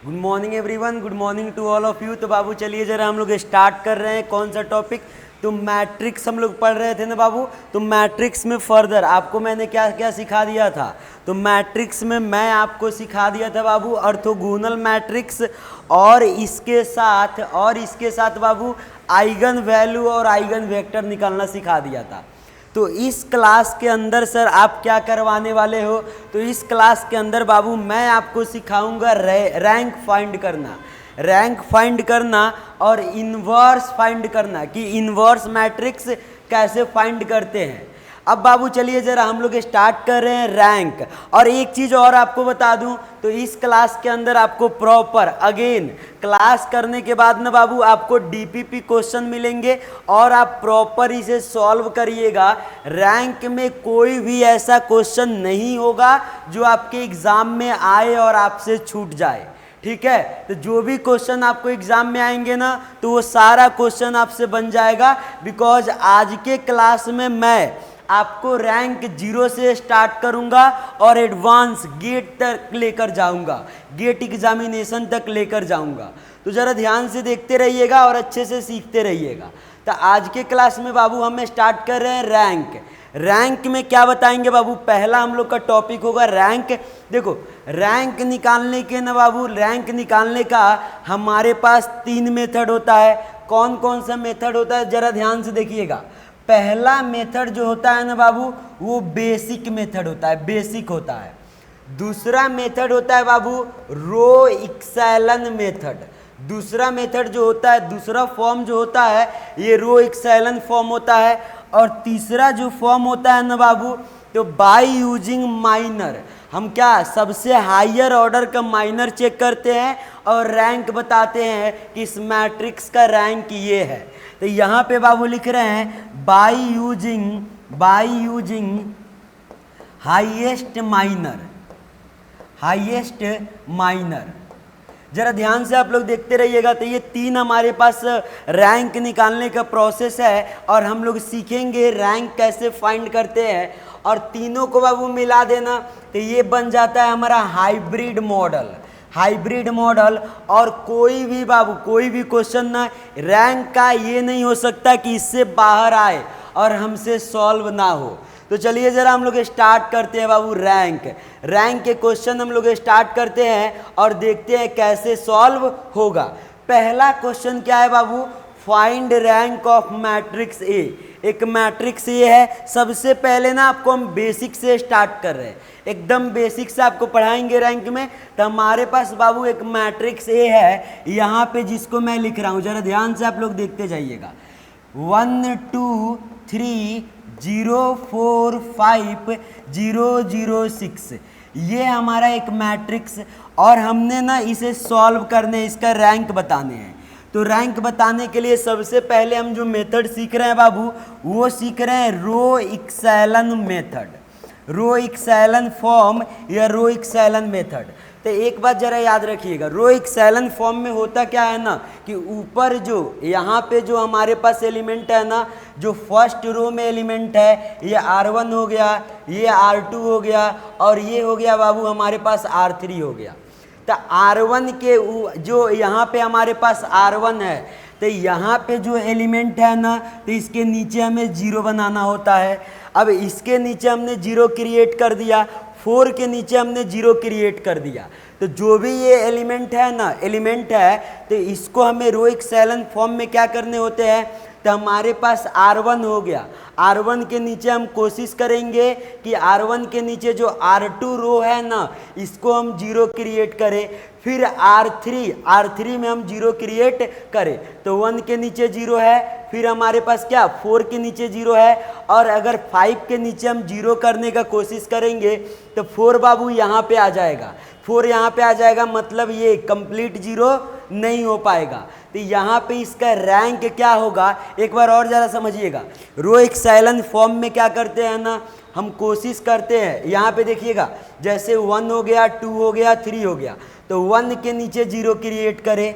Good morning everyone, good morning to all of you. तो बाबू चलिए जरा हम लोग स्टार्ट कर रहे हैं। कौन सा टॉपिक? तो मैट्रिक्स हम लोग पढ़ रहे थे ना बाबू। तो मैट्रिक्स में फर्दर आपको मैंने क्या क्या सिखा दिया था? तो मैट्रिक्स में मैं आपको सिखा दिया था बाबू ऑर्थोगोनल मैट्रिक्स, और इसके साथ बाबू आइगन वैल्यू और आइगन वेक्टर निकालना सिखा दिया था। तो इस क्लास के अंदर सर आप क्या करवाने वाले हो? तो इस क्लास के अंदर बाबू मैं आपको सिखाऊंगा रैंक फाइंड करना और इन्वर्स फाइंड करना, कि इन्वर्स मैट्रिक्स कैसे फाइंड करते हैं। अब बाबू चलिए जरा हम लोग स्टार्ट कर रहे हैं रैंक। और एक चीज़ और आपको बता दूं, तो इस क्लास के अंदर आपको प्रॉपर अगेन क्लास करने के बाद ना बाबू आपको डीपीपी क्वेश्चन मिलेंगे और आप प्रॉपर इसे सॉल्व करिएगा। रैंक में कोई भी ऐसा क्वेश्चन नहीं होगा जो आपके एग्जाम में आए और आपसे छूट जाए, ठीक है? तो जो भी क्वेश्चन आपको एग्जाम में आएंगे ना, तो वो सारा क्वेश्चन आपसे बन जाएगा। बिकॉज आज के क्लास में मैं आपको रैंक 0 से स्टार्ट करूंगा और एडवांस गेट तक लेकर जाऊंगा, गेट एग्जामिनेशन तक लेकर जाऊंगा। तो जरा ध्यान से देखते रहिएगा और अच्छे से सीखते रहिएगा। तो आज के क्लास में बाबू हम स्टार्ट कर रहे हैं रैंक में क्या बताएंगे बाबू? पहला हम लोग का टॉपिक होगा रैंक। देखो रैंक निकालने के ना बाबू, रैंक निकालने का हमारे पास 3 मेथड होता है। कौन कौन सा मेथड होता है जरा ध्यान से देखिएगा। पहला मेथड जो होता है ना बाबू, वो बेसिक मेथड होता है, बेसिक होता है। दूसरा मेथड होता है बाबू रो एक्सेलन मेथड। दूसरा मेथड जो होता है, दूसरा फॉर्म जो होता है, ये रो एक्सेलन फॉर्म होता है। और तीसरा जो फॉर्म होता है ना बाबू, तो बाय यूजिंग माइनर। हम क्या सबसे हायर ऑर्डर का माइनर चेक करते हैं और रैंक बताते हैं कि इस मैट्रिक्स का रैंक ये है। तो यहाँ पे बाबू लिख रहे हैं बाय यूजिंग हाईएस्ट माइनर। जरा ध्यान से आप लोग देखते रहिएगा। तो ये 3 हमारे पास रैंक निकालने का प्रोसेस है और हम लोग सीखेंगे रैंक कैसे फाइंड करते हैं। और तीनों को बाबू मिला देना, तो ये बन जाता है हमारा हाइब्रिड मॉडल। और कोई भी क्वेश्चन ना रैंक का ये नहीं हो सकता कि इससे बाहर आए और हमसे सॉल्व ना हो। तो चलिए जरा हम लोग स्टार्ट करते हैं बाबू रैंक के क्वेश्चन हम लोग स्टार्ट करते हैं और देखते हैं कैसे सॉल्व होगा। पहला क्वेश्चन क्या है बाबू? Find rank of matrix A. एक मैट्रिक्स ए है। सबसे पहले ना आपको हम बेसिक से स्टार्ट कर रहे हैं, एकदम बेसिक से आपको पढ़ाएंगे रैंक में। तो हमारे पास बाबू एक मैट्रिक्स ए है यहाँ पे, जिसको मैं लिख रहा हूँ। जरा ध्यान से आप लोग देखते जाइएगा। 1 2 3 0 4 5 0 0 6, ये हमारा एक मैट्रिक्स। और हमने ना इसे सॉल्व करने, इसका रैंक बताने हैं। तो रैंक बताने के लिए सबसे पहले हम जो मेथड सीख रहे हैं बाबू, वो सीख रहे हैं रो एक्सेलन मेथड, रो एक्सेलन फॉर्म या रो एक्सेलन मेथड। तो एक बात जरा याद रखिएगा, रो एक्सेलन फॉर्म में होता क्या है ना, कि ऊपर जो यहाँ पे जो हमारे पास एलिमेंट है ना, जो फर्स्ट रो में एलिमेंट है, ये R1 हो गया, ये R2 हो गया, और ये हो गया बाबू हमारे पास R3 हो गया। तो R1 के जो यहाँ पे हमारे पास R1 है, तो यहाँ पे जो एलिमेंट है ना, तो इसके नीचे हमें 0 बनाना होता है। अब इसके नीचे हमने 0 क्रिएट कर दिया, 4 के नीचे हमने 0 क्रिएट कर दिया। तो जो भी ये एलिमेंट है, तो इसको हमें रो एक्सेलन फॉर्म में क्या करने होते हैं? तो हमारे पास R1 हो गया, R1 के नीचे हम कोशिश करेंगे कि R1 के नीचे जो R2 रो है ना, इसको हम 0 क्रिएट करें। फिर R3 में हम 0 क्रिएट करें। तो 1 के नीचे 0 है, फिर हमारे पास क्या 4 के नीचे 0 है, और अगर 5 के नीचे हम 0 करने का कोशिश करेंगे तो 4 बाबू यहाँ पे आ जाएगा। 4 यहाँ पे आ जाएगा, मतलब ये कंप्लीट 0 नहीं हो पाएगा। तो यहाँ पे इसका रैंक क्या होगा, एक बार और ज़रा समझिएगा। रो एक्सेलन फॉर्म में क्या करते हैं ना, हम कोशिश करते हैं, यहाँ पे देखिएगा, जैसे 1 हो गया, 2 हो गया, 3 हो गया, तो 1 के नीचे 0 क्रिएट करें।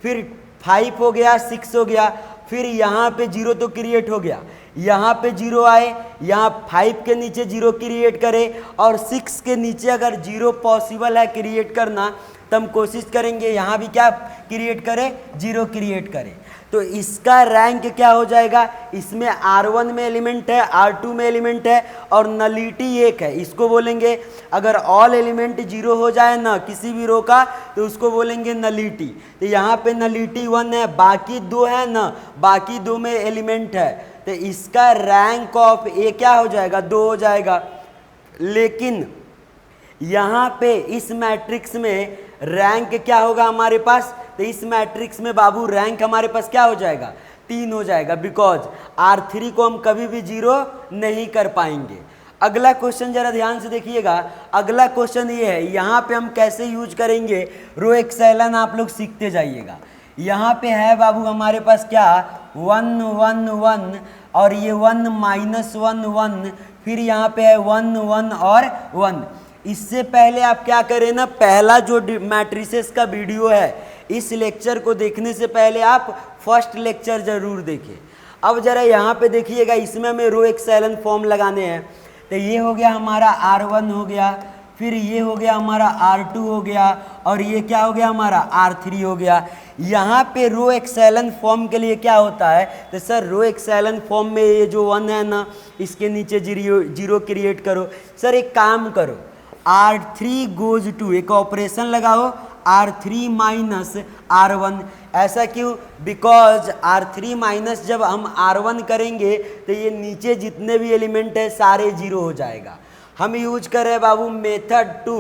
फिर 5 हो गया, 6 हो गया, फिर यहाँ पे 0 तो क्रिएट हो गया, यहाँ पे 0 आए, यहाँ 5 के नीचे 0 क्रिएट करें, और 6 के नीचे अगर 0 पॉसिबल है क्रिएट करना, तो हम कोशिश करेंगे यहाँ भी क्या क्रिएट करें, जीरो क्रिएट करें। तो इसका रैंक क्या हो जाएगा, इसमें R1 में एलिमेंट है, R2 में एलिमेंट है और नलिटी एक है, इसको बोलेंगे अगर ऑल एलिमेंट जीरो हो जाए ना किसी भी रो का तो उसको बोलेंगे नलिटी। तो यहाँ पे नलिटी 1 है, बाकी 2 है ना, बाकी 2 में एलिमेंट है, तो इसका रैंक ऑफ ए क्या हो जाएगा, 2 हो जाएगा। लेकिन यहाँ पे इस मैट्रिक्स में रैंक क्या होगा हमारे पास, तो इस मैट्रिक्स में बाबू रैंक हमारे पास क्या हो जाएगा, 3 हो जाएगा, बिकॉज R3 को हम कभी भी जीरो नहीं कर पाएंगे। अगला क्वेश्चन जरा ध्यान से देखिएगा, अगला क्वेश्चन ये है, यहाँ पे हम कैसे यूज करेंगे रो एक्सेलन आप लोग सीखते जाइएगा। यहाँ पे है बाबू हमारे पास क्या 1 1 1 और ये 1 -1 1, फिर यहाँ पे है 1 1 और 1। इससे पहले आप क्या करें ना, पहला जो मैट्रिसेस का वीडियो है इस लेक्चर को देखने से पहले आप फर्स्ट लेक्चर जरूर देखें। अब जरा यहाँ पे देखिएगा, इसमें हमें रो एक्सेलन फॉर्म लगाने हैं। तो ये हो गया हमारा R1 हो गया, फिर ये हो गया हमारा R2 हो गया और ये क्या हो गया हमारा R3 हो गया। यहाँ पे रो एक्सेलन फॉर्म के लिए क्या होता है, तो सर रो एक्सेलन फॉर्म में ये जो 1 है ना इसके नीचे जीरो क्रिएट करो। सर एक काम करो, R3 गोज टू, एक ऑपरेशन लगाओ R3 माइनस R1। ऐसा क्यों, बिकॉज R3 माइनस जब हम R1 करेंगे तो ये नीचे जितने भी एलिमेंट है सारे जीरो हो जाएगा। हम यूज कर रहे हैं बाबू मेथड 2,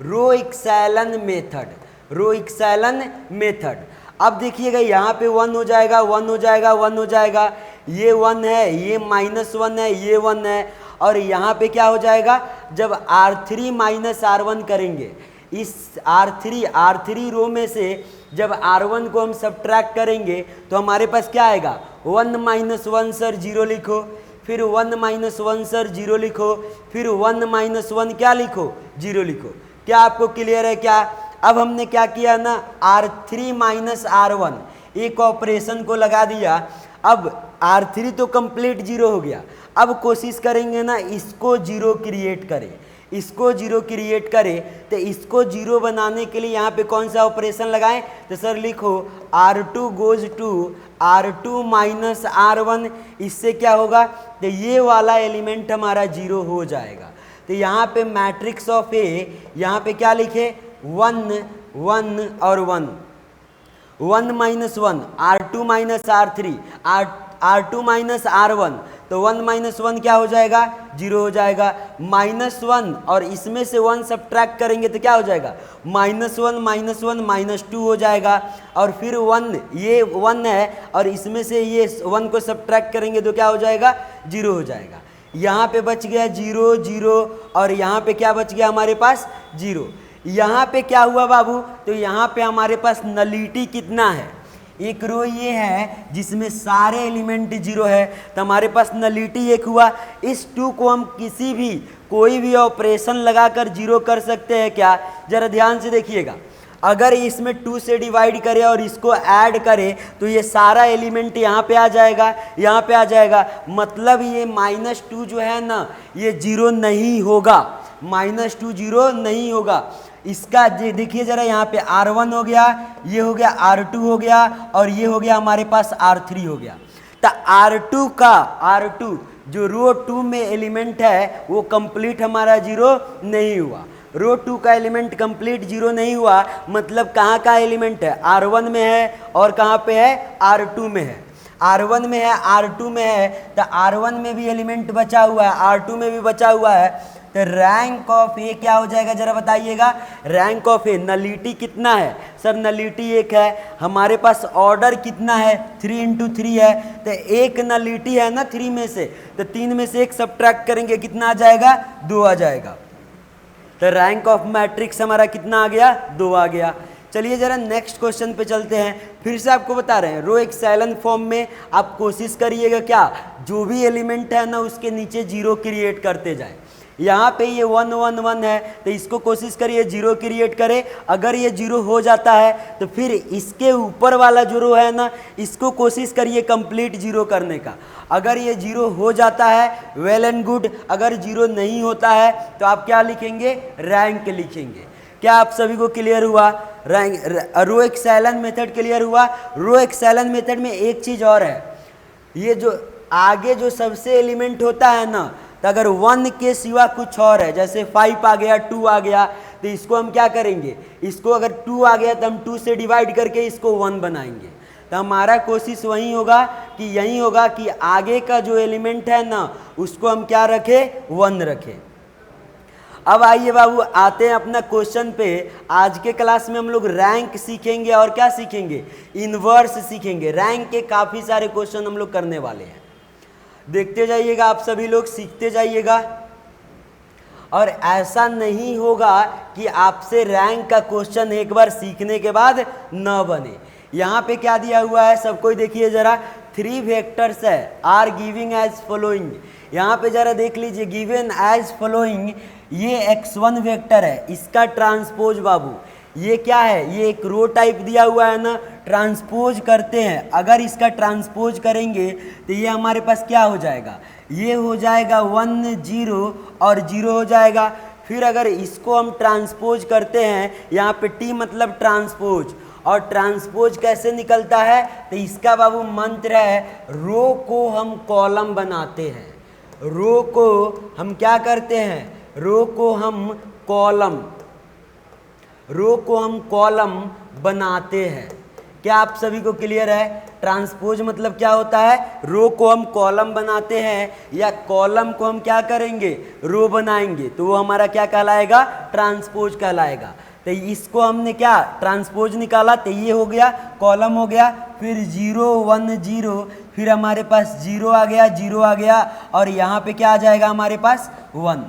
रो एक्सेलन मेथड, रो एक्सेलन मेथड। अब देखिएगा यहाँ पे 1 हो जाएगा, 1 हो जाएगा, 1 हो जाएगा, ये 1 है, ये -1 है, ये 1 है, और यहाँ पे क्या हो जाएगा, जब R3 माइनस R1 करेंगे, इस R3 रो में से जब R1 को हम सब्ट्रैक्ट करेंगे तो हमारे पास क्या आएगा, 1 -1 सर जीरो लिखो, फिर 1 -1 सर जीरो लिखो, फिर 1 -1 क्या लिखो, जीरो लिखो। क्या आपको क्लियर है क्या? अब हमने क्या किया ना, R3 माइनस R1 एक ऑपरेशन को लगा दिया। अब R3 तो कंप्लीट जीरो हो गया, अब कोशिश करेंगे ना इसको जीरो क्रिएट करें, इसको जीरो क्रिएट करें। तो इसको जीरो बनाने के लिए यहाँ पे कौन सा ऑपरेशन लगाएं, तो सर लिखो R2 goes to R2 minus R1। इससे क्या होगा, तो ये वाला एलिमेंट हमारा जीरो हो जाएगा। तो यहाँ पे मैट्रिक्स ऑफ ए, यहाँ पे क्या लिखे 1 1 और 1, 1 -1 R2 minus R3, R2 minus R1, तो 1 -1 क्या हो जाएगा, जीरो हो जाएगा। -1 और इसमें से 1 सब्ट्रैक्ट करेंगे तो क्या हो जाएगा, -1 -2 हो जाएगा। और फिर 1, ये 1 है और इसमें से ये 1 को सब्ट्रैक्ट करेंगे तो क्या हो जाएगा, जीरो हो जाएगा। यहाँ पे बच गया 0 0 और यहाँ पे क्या बच गया हमारे पास, 0। यहाँ पे क्या हुआ बाबू, तो यहाँ पे हमारे पास नलिटी कितना है, एक रो ये है जिसमें सारे एलिमेंट जीरो है, तो हमारे पास नलिटी एक हुआ। इस 2 को हम किसी भी कोई भी ऑपरेशन लगाकर जीरो कर सकते हैं क्या, जरा ध्यान से देखिएगा। अगर इसमें 2 से डिवाइड करें और इसको ऐड करें तो ये सारा एलिमेंट यहाँ पे आ जाएगा, यहाँ पे आ जाएगा। मतलब ये -2 जो है ना ये जीरो नहीं होगा, -2 जीरो नहीं होगा। इसका देखिए जरा, यहाँ पे R1 हो गया, ये हो गया R2 हो गया और ये हो गया हमारे पास R3 हो गया। तो R2 जो रो 2 में एलिमेंट है वो कंप्लीट हमारा जीरो नहीं हुआ। रो 2 का एलिमेंट कंप्लीट जीरो नहीं हुआ, मतलब कहाँ का एलिमेंट है, R1 में है और कहाँ पे है, R2 में है। R1 में है, R2 में है, तो R1 में भी एलिमेंट बचा हुआ है, R2 में भी बचा हुआ है। तो रैंक ऑफ ए क्या हो जाएगा, जरा बताइएगा। रैंक ऑफ ए, नलिटी कितना है सर, नलिटी 1 है। हमारे पास ऑर्डर कितना है, 3 × 3 है। तो एक नलिटी है ना 3 में से, तो 3 में से 1 सब्ट्रैक्ट करेंगे कितना आ जाएगा, 2 आ जाएगा। तो रैंक ऑफ मैट्रिक्स हमारा कितना आ गया, 2 आ गया। चलिए जरा नेक्स्ट क्वेश्चन पे चलते हैं। फिर से आपको बता रहे हैं रो एक्सेलन फॉर्म में आप कोशिश करिएगा क्या, जो भी एलिमेंट है ना उसके नीचे जीरो क्रिएट करते जाए। यहाँ पे ये 1 1 1 है तो इसको कोशिश करिए जीरो क्रिएट करे। अगर ये जीरो हो जाता है तो फिर इसके ऊपर वाला जो रो है ना इसको कोशिश करिए कंप्लीट जीरो करने का। अगर ये जीरो हो जाता है वेल एंड गुड, अगर जीरो नहीं होता है तो आप क्या लिखेंगे, रैंक लिखेंगे। क्या आप सभी को क्लियर हुआ? रो एक्सेलन मेथड क्लियर हुआ? रो एक्सेलन मेथड में एक चीज और है, ये जो आगे जो सबसे एलिमेंट होता है ना, तो अगर 1 के सिवा कुछ और है, जैसे 5 आ गया, 2 आ गया, तो इसको हम क्या करेंगे, इसको अगर 2 आ गया तो हम 2 से डिवाइड करके इसको 1 बनाएंगे। तो हमारा कोशिश वही होगा कि यही होगा कि आगे का जो एलिमेंट है ना, उसको हम क्या रखें, 1 रखें। अब आइए बाबू आते हैं अपना क्वेश्चन पे। आज के क्लास में हम लोग रैंक सीखेंगे और क्या सीखेंगे, इनवर्स सीखेंगे। रैंक के काफ़ी सारे क्वेश्चन हम लोग करने वाले हैं, देखते जाइएगा, आप सभी लोग सीखते जाइएगा। और ऐसा नहीं होगा कि आपसे रैंक का क्वेश्चन एक बार सीखने के बाद न बने। यहाँ पे क्या दिया हुआ है, सब कोई देखिए जरा, 3 वेक्टर्स है, आर गिविंग एज फॉलोइंग। यहाँ पे जरा देख लीजिए, गिवन एज फॉलोइंग, ये x1 वेक्टर है, इसका ट्रांसपोज बाबू, ये क्या है, ये एक रो टाइप दिया हुआ है ना, ट्रांसपोज करते हैं। अगर इसका ट्रांसपोज करेंगे तो ये हमारे पास क्या हो जाएगा, ये हो जाएगा 1 0 और 0 हो जाएगा। फिर अगर इसको हम ट्रांसपोज करते हैं, यहाँ पे टी मतलब ट्रांसपोज, और ट्रांसपोज कैसे निकलता है, तो इसका बाबू मंत्र है, रो को हम कॉलम बनाते हैं। रो को हम क्या करते हैं, रो को हम कॉलम बनाते हैं। क्या आप सभी को क्लियर है? ट्रांसपोज मतलब क्या होता है, रो को हम कॉलम बनाते हैं, या कॉलम को हम क्या करेंगे, रो बनाएंगे, तो वो हमारा क्या कहलाएगा, ट्रांसपोज कहलाएगा। तो इसको हमने क्या ट्रांसपोज निकाला, तो ये हो गया कॉलम हो गया, फिर 0 1 0, फिर हमारे पास 0 आ गया, 0 आ गया, और यहाँ पे क्या आ जाएगा हमारे पास 1।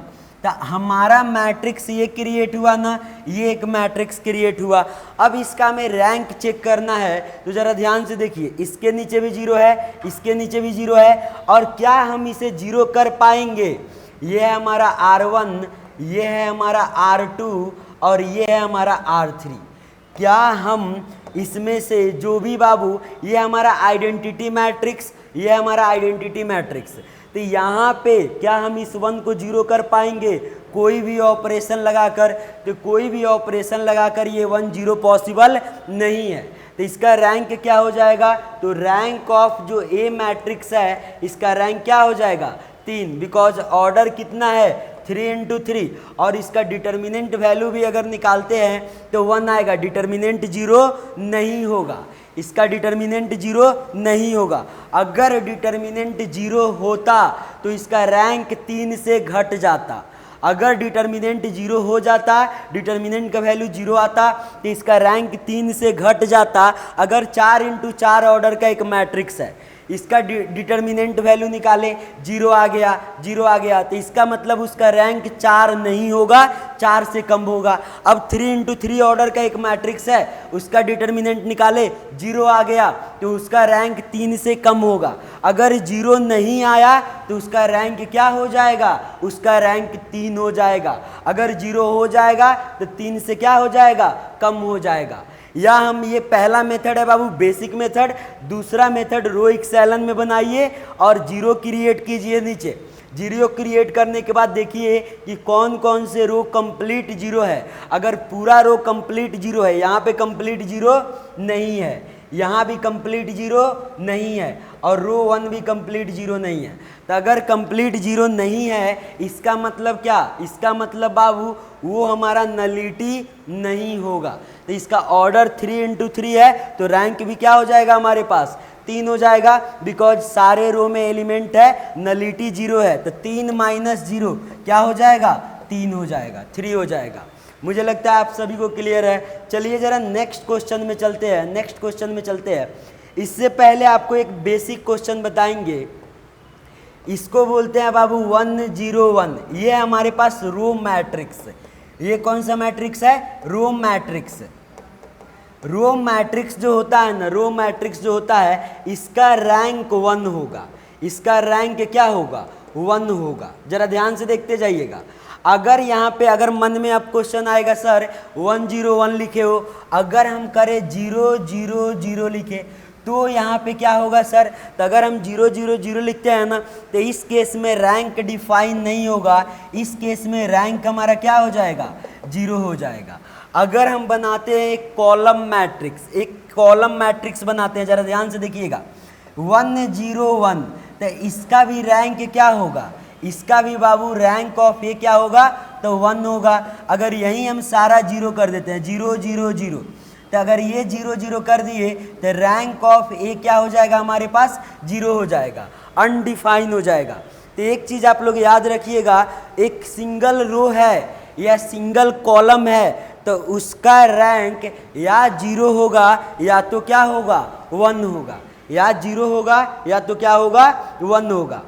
तो हमारा मैट्रिक्स ये क्रिएट हुआ ना, ये एक मैट्रिक्स क्रिएट हुआ। अब इसका हमें रैंक चेक करना है, तो ज़रा ध्यान से देखिए, इसके नीचे भी 0 है, इसके नीचे भी 0 है, और क्या हम इसे 0 कर पाएंगे, ये है हमारा R1, ये है हमारा R2 और ये है हमारा R3। क्या हम इसमें से जो भी बाबू, ये हमारा आइडेंटिटी मैट्रिक्स, ये हमारा आइडेंटिटी मैट्रिक्स, तो यहाँ पे क्या हम इस 1 को 0 कर पाएंगे, कोई भी ऑपरेशन लगाकर, तो कोई भी ऑपरेशन लगाकर ये 1 0 पॉसिबल नहीं है। तो इसका रैंक क्या हो जाएगा, तो रैंक ऑफ जो ए मैट्रिक्स है, इसका रैंक क्या हो जाएगा, 3, बिकॉज ऑर्डर कितना है, 3 × 3, और इसका डिटर्मिनेंट वैल्यू भी अगर निकालते हैं तो 1 आएगा, डिटर्मिनेंट 0 नहीं होगा, इसका डिटर्मिनेंट 0 नहीं होगा। अगर डिटर्मिनेंट 0 होता तो इसका रैंक 3 से घट जाता। अगर डिटर्मिनेंट 0 हो जाता, डिटर्मिनेंट का वैल्यू 0 आता, तो इसका रैंक 3 से घट जाता। अगर 4 × 4 ऑर्डर का एक मैट्रिक्स है, इसका डिटर्मिनेंट वैल्यू निकाले, 0 आ गया, 0 आ गया, तो इसका मतलब उसका रैंक 4 नहीं होगा, 4 से कम होगा। अब 3 × 3 ऑर्डर का एक मैट्रिक्स है, उसका डिटर्मिनेंट निकाले, 0 आ गया, तो उसका रैंक 3 से कम होगा। अगर 0 नहीं आया तो उसका रैंक क्या हो जाएगा, उसका रैंक 3 हो जाएगा। अगर 0 हो जाएगा तो 3 से क्या हो जाएगा, कम हो जाएगा। या हम, ये पहला मेथड है बाबू बेसिक मेथड, दूसरा मेथड रो एक्सेलन में बनाइए और 0 क्रिएट कीजिए नीचे। 0 क्रिएट करने के बाद देखिए कि कौन कौन से रो कंप्लीट 0 है। अगर पूरा रो कंप्लीट 0 है, यहाँ पे कंप्लीट 0 नहीं है, यहाँ भी कंप्लीट 0 नहीं है, और रो 1 भी कंप्लीट 0 नहीं है। तो अगर कंप्लीट 0 नहीं है, इसका मतलब क्या, इसका मतलब बाबू वो हमारा नलिटी नहीं होगा। तो इसका ऑर्डर 3 × 3 है, तो रैंक भी क्या हो जाएगा हमारे पास, 3 हो जाएगा, बिकॉज सारे रो में एलिमेंट है, नलिटी 0 है, तो 3 - 0 क्या हो जाएगा, 3 हो जाएगा, 3 हो जाएगा। मुझे लगता है आप सभी को क्लियर है। चलिए जरा नेक्स्ट क्वेश्चन में चलते हैं, नेक्स्ट क्वेश्चन में चलते हैं। इससे पहले आपको एक बेसिक क्वेश्चन बताएंगे, इसको बोलते हैं बाबू 1 0 1। ये हमारे पास रो मैट्रिक्स, ये कौन सा मैट्रिक्स है, रो मैट्रिक्स। रो मैट्रिक्स जो होता है ना, रो मैट्रिक्स जो होता है, इसका रैंक 1 होगा, इसका रैंक क्या होगा, 1 होगा। जरा ध्यान से देखते जाइएगा। अगर यहाँ पे अगर मन में अब क्वेश्चन आएगा, सर 1 0 1 लिखे हो, अगर हम करें 0 0 0 लिखे तो यहाँ पे क्या होगा सर, तो अगर हम 0 0 0 लिखते हैं ना, तो इस केस में रैंक डिफाइन नहीं होगा, इस केस में रैंक हमारा क्या हो जाएगा, 0 हो जाएगा। अगर हम बनाते हैं एक कॉलम मैट्रिक्स बनाते हैं, जरा ध्यान से देखिएगा 1 0 1, तो इसका भी रैंक क्या होगा, इसका भी बाबू रैंक ऑफ ए क्या होगा, तो 1 होगा। अगर यही हम सारा जीरो कर देते हैं 0 0 0, तो अगर ये 0 0 कर दिए तो रैंक ऑफ ए क्या हो जाएगा, हमारे पास 0 हो जाएगा, अनडिफाइन हो जाएगा। तो एक चीज़ आप लोग याद रखिएगा, एक सिंगल रो है या सिंगल कॉलम है तो उसका रैंक या 0 होगा या तो क्या होगा, 1 होगा, या 0 होगा या तो क्या होगा, 1 होगा।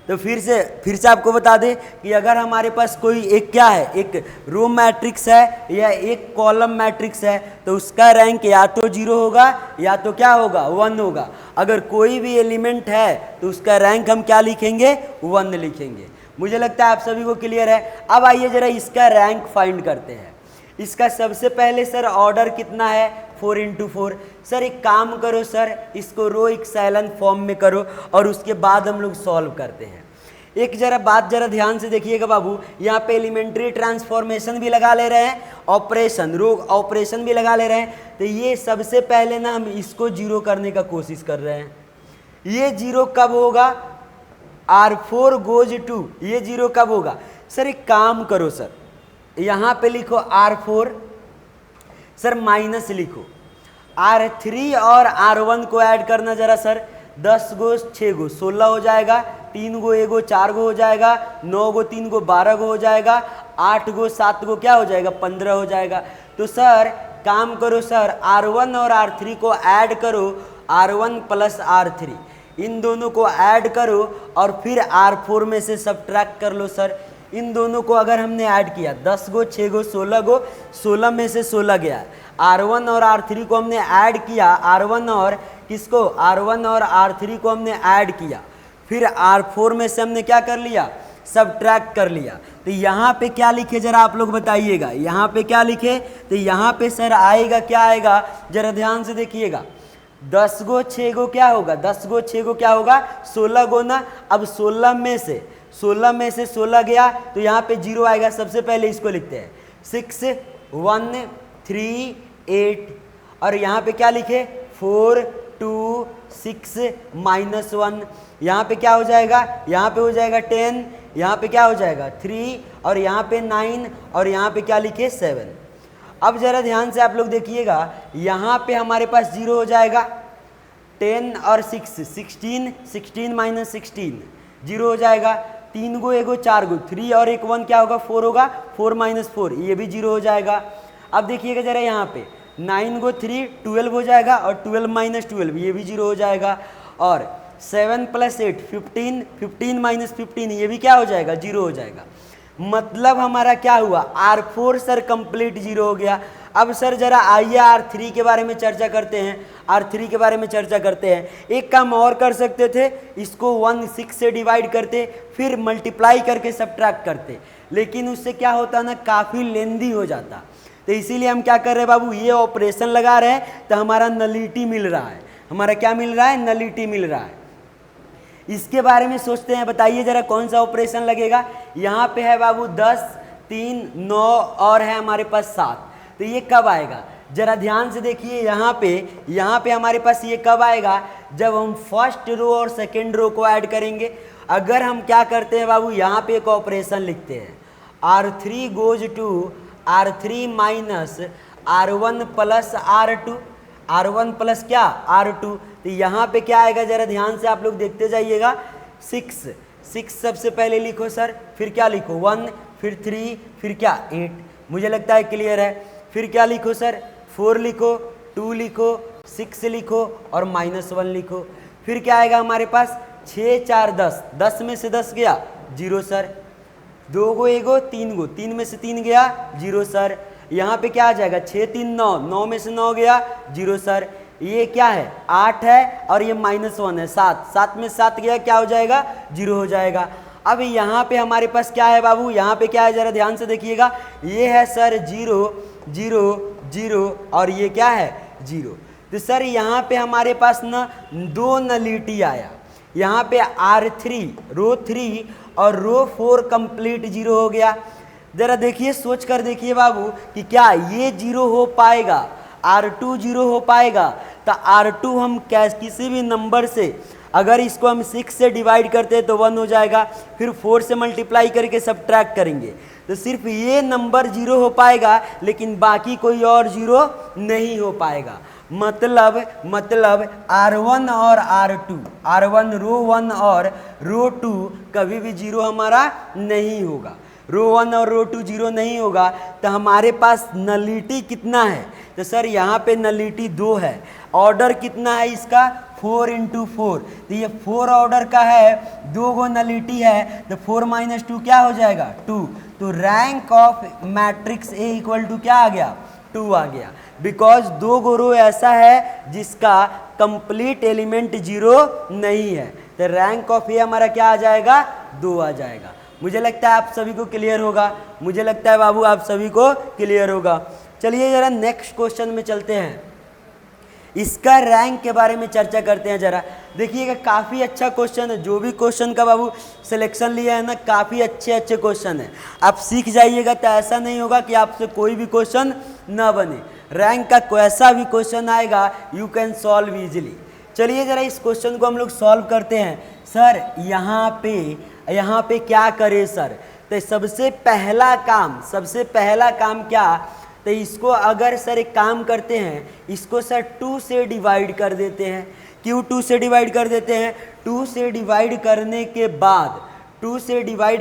तो फिर से आपको बता दें कि अगर हमारे पास कोई एक क्या है, एक रो मैट्रिक्स है या एक कॉलम मैट्रिक्स है तो उसका रैंक या तो 0 होगा या तो क्या होगा, 1 होगा। अगर कोई भी एलिमेंट है तो उसका रैंक हम क्या लिखेंगे, 1 लिखेंगे। मुझे लगता है आप सभी को क्लियर है। अब आइए जरा इसका रैंक फाइंड करते हैं। इसका सबसे पहले सर ऑर्डर कितना है, 4 × 4। सर एक काम करो सर, इसको रो एक्सेलन फॉर्म में करो और उसके बाद हम लोग सॉल्व करते हैं। एक बात जरा ध्यान से देखिएगा बाबू, यहाँ पे एलिमेंट्री ट्रांसफॉर्मेशन भी लगा ले रहे हैं, ऑपरेशन रो ऑपरेशन भी लगा ले रहे हैं। तो ये सबसे पहले ना हम इसको 0 करने का कोशिश कर रहे हैं। ये 0 कब होगा, R4 गोज टू, ये 0 कब होगा। सर एक काम करो सर, यहाँ पे लिखो R4, सर माइनस लिखो R3 और R1 को ऐड करना जरा सर, 10 गो 6 गो 16 हो जाएगा, 3 गो 1 गो 4 गो हो जाएगा, 9 गो 3 गो 12 गो हो जाएगा, 8 गो 7 गो क्या हो जाएगा, 15 हो जाएगा। तो सर काम करो सर, R1 और R3 को ऐड करो, R1 + R3, इन दोनों को ऐड करो और फिर R4 में से सब्ट्रैक्ट कर लो सर। इन दोनों को अगर हमने ऐड किया, 10 गो 6 गो 16 गो, 16 में से 16 गया, R1 और R3 को हमने ऐड किया, R1 और किसको, R1 और R3 को हमने ऐड किया, फिर R4 में से हमने क्या कर लिया, सब्ट्रैक्ट कर लिया। तो यहाँ पे क्या लिखे जरा आप लोग बताइएगा, यहाँ पे क्या लिखे, तो यहाँ पे सर आएगा क्या आएगा, जरा ध्यान से देखिएगा, 10 गो 6 गो क्या होगा, 10 गो 6 गो क्या होगा, 16 गो ना। अब 16 में से 16 गया तो यहाँ पे 0 आएगा। सबसे पहले इसको लिखते हैं 6 1 3 8, और यहाँ पे क्या लिखे 4 2 6 -1, यहाँ पे क्या हो जाएगा, यहाँ पे हो जाएगा 10, यहाँ पे क्या हो जाएगा 3, और यहाँ पे 9, और यहाँ पे क्या लिखे 7। अब जरा ध्यान से आप लोग देखिएगा, यहाँ पे हमारे पास 0 हो जाएगा, 10 और 6 16, 16 - 16 0 हो जाएगा, 3 गो 1 गो 4 गो, 3 और 1 1 क्या होगा, 4 होगा, 4 - 4 ये भी 0 हो जाएगा। अब देखिएगा जरा यहाँ पे 9 गो 3 12 हो जाएगा, और 12 - 12 ये भी 0 हो जाएगा, और 7 + 8 15, 15 - 15 ये भी क्या हो जाएगा, 0 हो जाएगा। मतलब हमारा क्या हुआ, R4 सर कंप्लीट 0 हो गया। अब सर जरा आइए R3 के बारे में चर्चा करते हैं, R3 के बारे में चर्चा करते हैं। एक काम और कर सकते थे, इसको 1 6 से डिवाइड करते, फिर मल्टीप्लाई करके सब्ट्रैक्ट करते, लेकिन उससे क्या होता ना, काफ़ी लेंदी हो जाता। तो इसीलिए हम क्या कर रहे हैं बाबू, ये ऑपरेशन लगा रहे हैं, तो हमारा नलिटी मिल रहा है, हमारा क्या मिल रहा है, नलिटी मिल रहा है। इसके बारे में सोचते हैं, बताइए जरा कौन सा ऑपरेशन लगेगा। यहाँ पे है बाबू 10 3 9 और है हमारे पास 7, तो ये कब आएगा, जरा ध्यान से देखिए। यहाँ पे हमारे पास ये कब आएगा, जब हम फर्स्ट रो और सेकेंड रो को ऐड करेंगे। अगर हम क्या करते हैं बाबू, यहाँ पे एक ऑपरेशन लिखते हैं, R3 goes to R3 - R1 + R2, R1 plus क्या, R2। तो यहाँ पे क्या आएगा, जरा ध्यान से आप लोग देखते जाइएगा, 6 सबसे पहले लिखो सर, फिर क्या लिखो 1, फिर 3, फिर क्या 8। मुझे लगता है क्लियर है। फिर क्या लिखो सर, 4 लिखो, 2 लिखो, 6 लिखो और -1 लिखो। फिर क्या आएगा हमारे पास, 6 4 10, 10 में से 10 गया 0 सर, 2 गो 1 गो 3 गो, 3 में से 3 गया 0 सर। यहाँ पे क्या आ जाएगा, 6 3 9, 9 में से 9 गया 0 सर। ये क्या है, 8 है, और ये -1 है 7, 7 में 7 गया क्या हो जाएगा, 0 हो जाएगा। अब यहाँ पे हमारे पास क्या है बाबू, यहाँ पे क्या है, जरा ध्यान से देखिएगा, ये है सर 0 0 0, और ये क्या है 0। तो सर यहाँ पे हमारे पास ना 2 नलिटी आया, यहाँ पे R3 रो 3 और रो 4 कंप्लीट 0 हो गया। जरा देखिए, सोच कर देखिए बाबू कि क्या ये जीरो हो पाएगा, R2 जीरो हो पाएगा। तो R2 हम किसी भी नंबर से अगर इसको हम 6 से डिवाइड करते हैं तो 1 हो जाएगा, फिर 4 से मल्टीप्लाई करके सब्ट्रैक्ट करेंगे तो सिर्फ ये नंबर जीरो हो पाएगा, लेकिन बाकी कोई और जीरो नहीं हो पाएगा। मतलब R1 और R2, R1 रो 1 और रो 2 कभी भी जीरो हमारा नहीं होगा। रो 1 और रो 2 जीरो नहीं होगा। तो हमारे पास नलिटी कितना है? तो सर यहाँ पे नलिटी 2 है। ऑर्डर कितना है इसका? 4 × 4। तो ये 4 ऑर्डर का है, 2 गो नलिटी है, तो 4 - 2 क्या हो जाएगा? 2। तो rank of matrix A equal to क्या आ गया? 2 आ गया। बिकॉज 2 गो रो ऐसा है जिसका कंप्लीट एलिमेंट जीरो नहीं है। तो रैंक ऑफ ए हमारा क्या आ जाएगा? 2 आ जाएगा। मुझे लगता है आप सभी को क्लियर होगा। मुझे लगता है बाबू आप सभी को क्लियर होगा। चलिए जरा नेक्स्ट क्वेश्चन में चलते हैं, इसका रैंक के बारे में चर्चा करते हैं। जरा देखिएगा, काफ़ी अच्छा क्वेश्चन है। जो भी क्वेश्चन का बाबू सिलेक्शन लिया है ना, काफ़ी अच्छे क्वेश्चन है। आप सीख जाइएगा तो ऐसा नहीं होगा कि आपसे कोई भी क्वेश्चन ना बने। रैंक का कैसा भी क्वेश्चन आएगा यू कैन सॉल्व इजीली। चलिए जरा इस क्वेश्चन को हम लोग सॉल्व करते हैं। सर यहाँ पे क्या करें सर? तो सबसे पहला काम क्या? तो इसको अगर सर एक काम करते हैं, इसको सर 2 से डिवाइड कर देते हैं। क्यों 2 से डिवाइड कर देते हैं? 2 से डिवाइड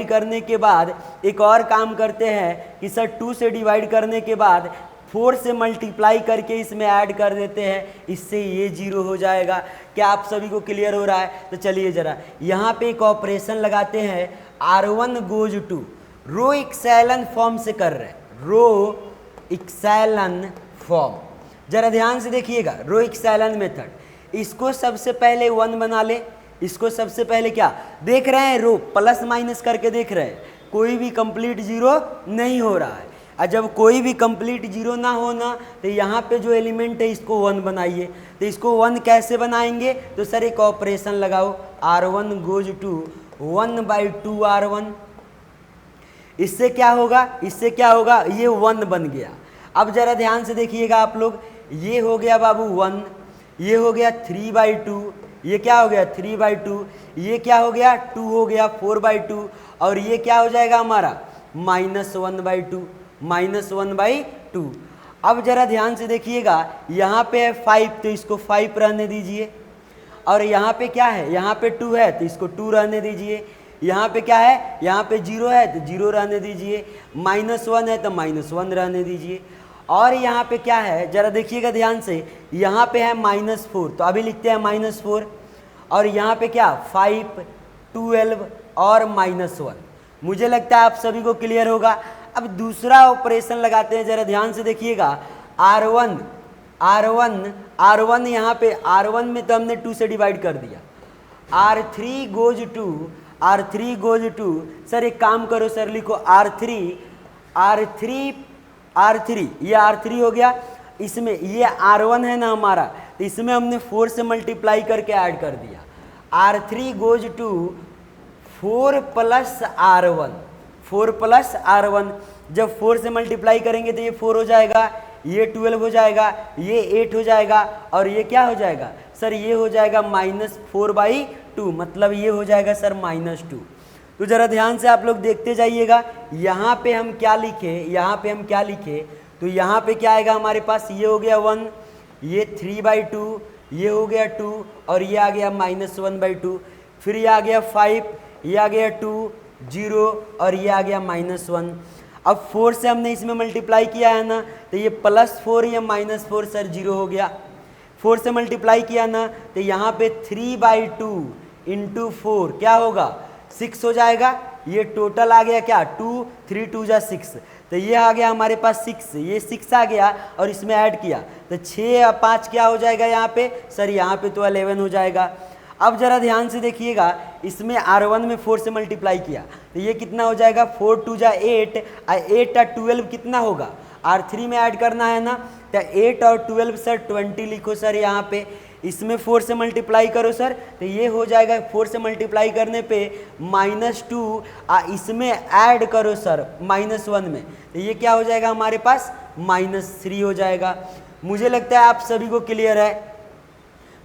करने के बाद एक और काम करते हैं कि सर 2 से डिवाइड करने के बाद 4 से मल्टीप्लाई करके इसमें ऐड कर देते हैं, इससे ये जीरो हो जाएगा। क्या आप सभी को क्लियर हो रहा है? तो चलिए जरा यहाँ पे एक ऑपरेशन लगाते हैं। R1 goes to row echelon form से कर रहे हैं, रो इक्सेलन फॉर्म। जरा ध्यान से देखिएगा, रो इक्सेलन मेथड। इसको सबसे पहले 1 बना ले। इसको सबसे पहले क्या देख रहे हैं? रो प्लस माइनस करके देख रहे हैं, कोई भी कंप्लीट जीरो नहीं हो रहा है। और जब कोई भी कंप्लीट जीरो ना होना तो यहाँ पे जो एलिमेंट है इसको 1 बनाइए। तो इसको 1 कैसे बनाएंगे? तो सर एक ऑपरेशन लगाओ, R1 गोज टू 1/2 R1। इससे क्या होगा? ये 1 बन गया। अब जरा ध्यान से देखिएगा आप लोग, ये हो गया बाबू 1, ये हो गया 3/2, ये क्या हो गया? 3/2, ये क्या हो गया? 2 हो गया 4/2, और ये क्या हो जाएगा हमारा? -1/2। अब जरा ध्यान से देखिएगा, यहाँ पे है 5 तो इसको 5 रहने दीजिए, और यहाँ पे क्या है? यहाँ पे 2 है तो इसको 2 रहने दीजिए। यहाँ पे क्या है? यहाँ पे 0 है तो 0 रहने दीजिए। -1 है तो -1 रहने दीजिए। और यहाँ पे क्या है? जरा देखिएगा ध्यान से, यहाँ पे है -4 तो अभी लिखते हैं -4, और यहाँ पे क्या? 5, 12 और -1। मुझे लगता है आप सभी को क्लियर होगा। अब दूसरा ऑपरेशन लगाते हैं, जरा ध्यान से देखिएगा। R1 यहाँ पे R1 में तो हमने 2 से डिवाइड कर दिया। R3 गोज टू सर एक काम करो सर, लिखो R3 ये R3 हो गया। इसमें ये R1 है ना हमारा, तो इसमें हमने 4 से मल्टीप्लाई करके ऐड कर दिया। R3 goes to 4 + R1। जब 4 से मल्टीप्लाई करेंगे तो ये 4 हो जाएगा, ये 12 हो जाएगा, ये 8 हो जाएगा, और ये क्या हो जाएगा सर? ये हो जाएगा -4/2, मतलब ये हो जाएगा सर -2। तो ज़रा ध्यान से आप लोग देखते जाइएगा, यहाँ पे हम क्या लिखे? तो यहाँ पे क्या आएगा हमारे पास? ये हो गया 1, ये 3/2, ये हो गया 2, और ये आ गया -1/2, फिर ये आ गया 5, ये आ गया 2, 0, और ये आ गया -1। अब 4 से हमने इसमें मल्टीप्लाई किया है ना, तो ये +4 या -4 सर 0 हो गया। 4 से मल्टीप्लाई किया ना, तो यहाँ पे 3/2 × 4 क्या होगा? 6 हो जाएगा। ये टोटल आ गया क्या? 2, 3 2 जा 6, तो ये आ गया हमारे पास 6, ये 6 आ गया, और इसमें ऐड किया तो 6 और 5 क्या हो जाएगा यहाँ पे? सर यहाँ पे तो 11 हो जाएगा। अब जरा ध्यान से देखिएगा, इसमें R1 में 4 से मल्टीप्लाई किया तो ये कितना हो जाएगा? 4 2 जा 8, 8 और 12 कितना होगा? R3 में ऐड करना है ना, तो 8 और 12 सर 20 लिखो सर यहाँ पे। इसमें 4 से मल्टीप्लाई करो सर, तो ये हो जाएगा 4 से मल्टीप्लाई करने पे -2, इसमें ऐड करो सर -1 में, तो ये क्या हो जाएगा हमारे पास -3 हो जाएगा। मुझे लगता है आप सभी को क्लियर है,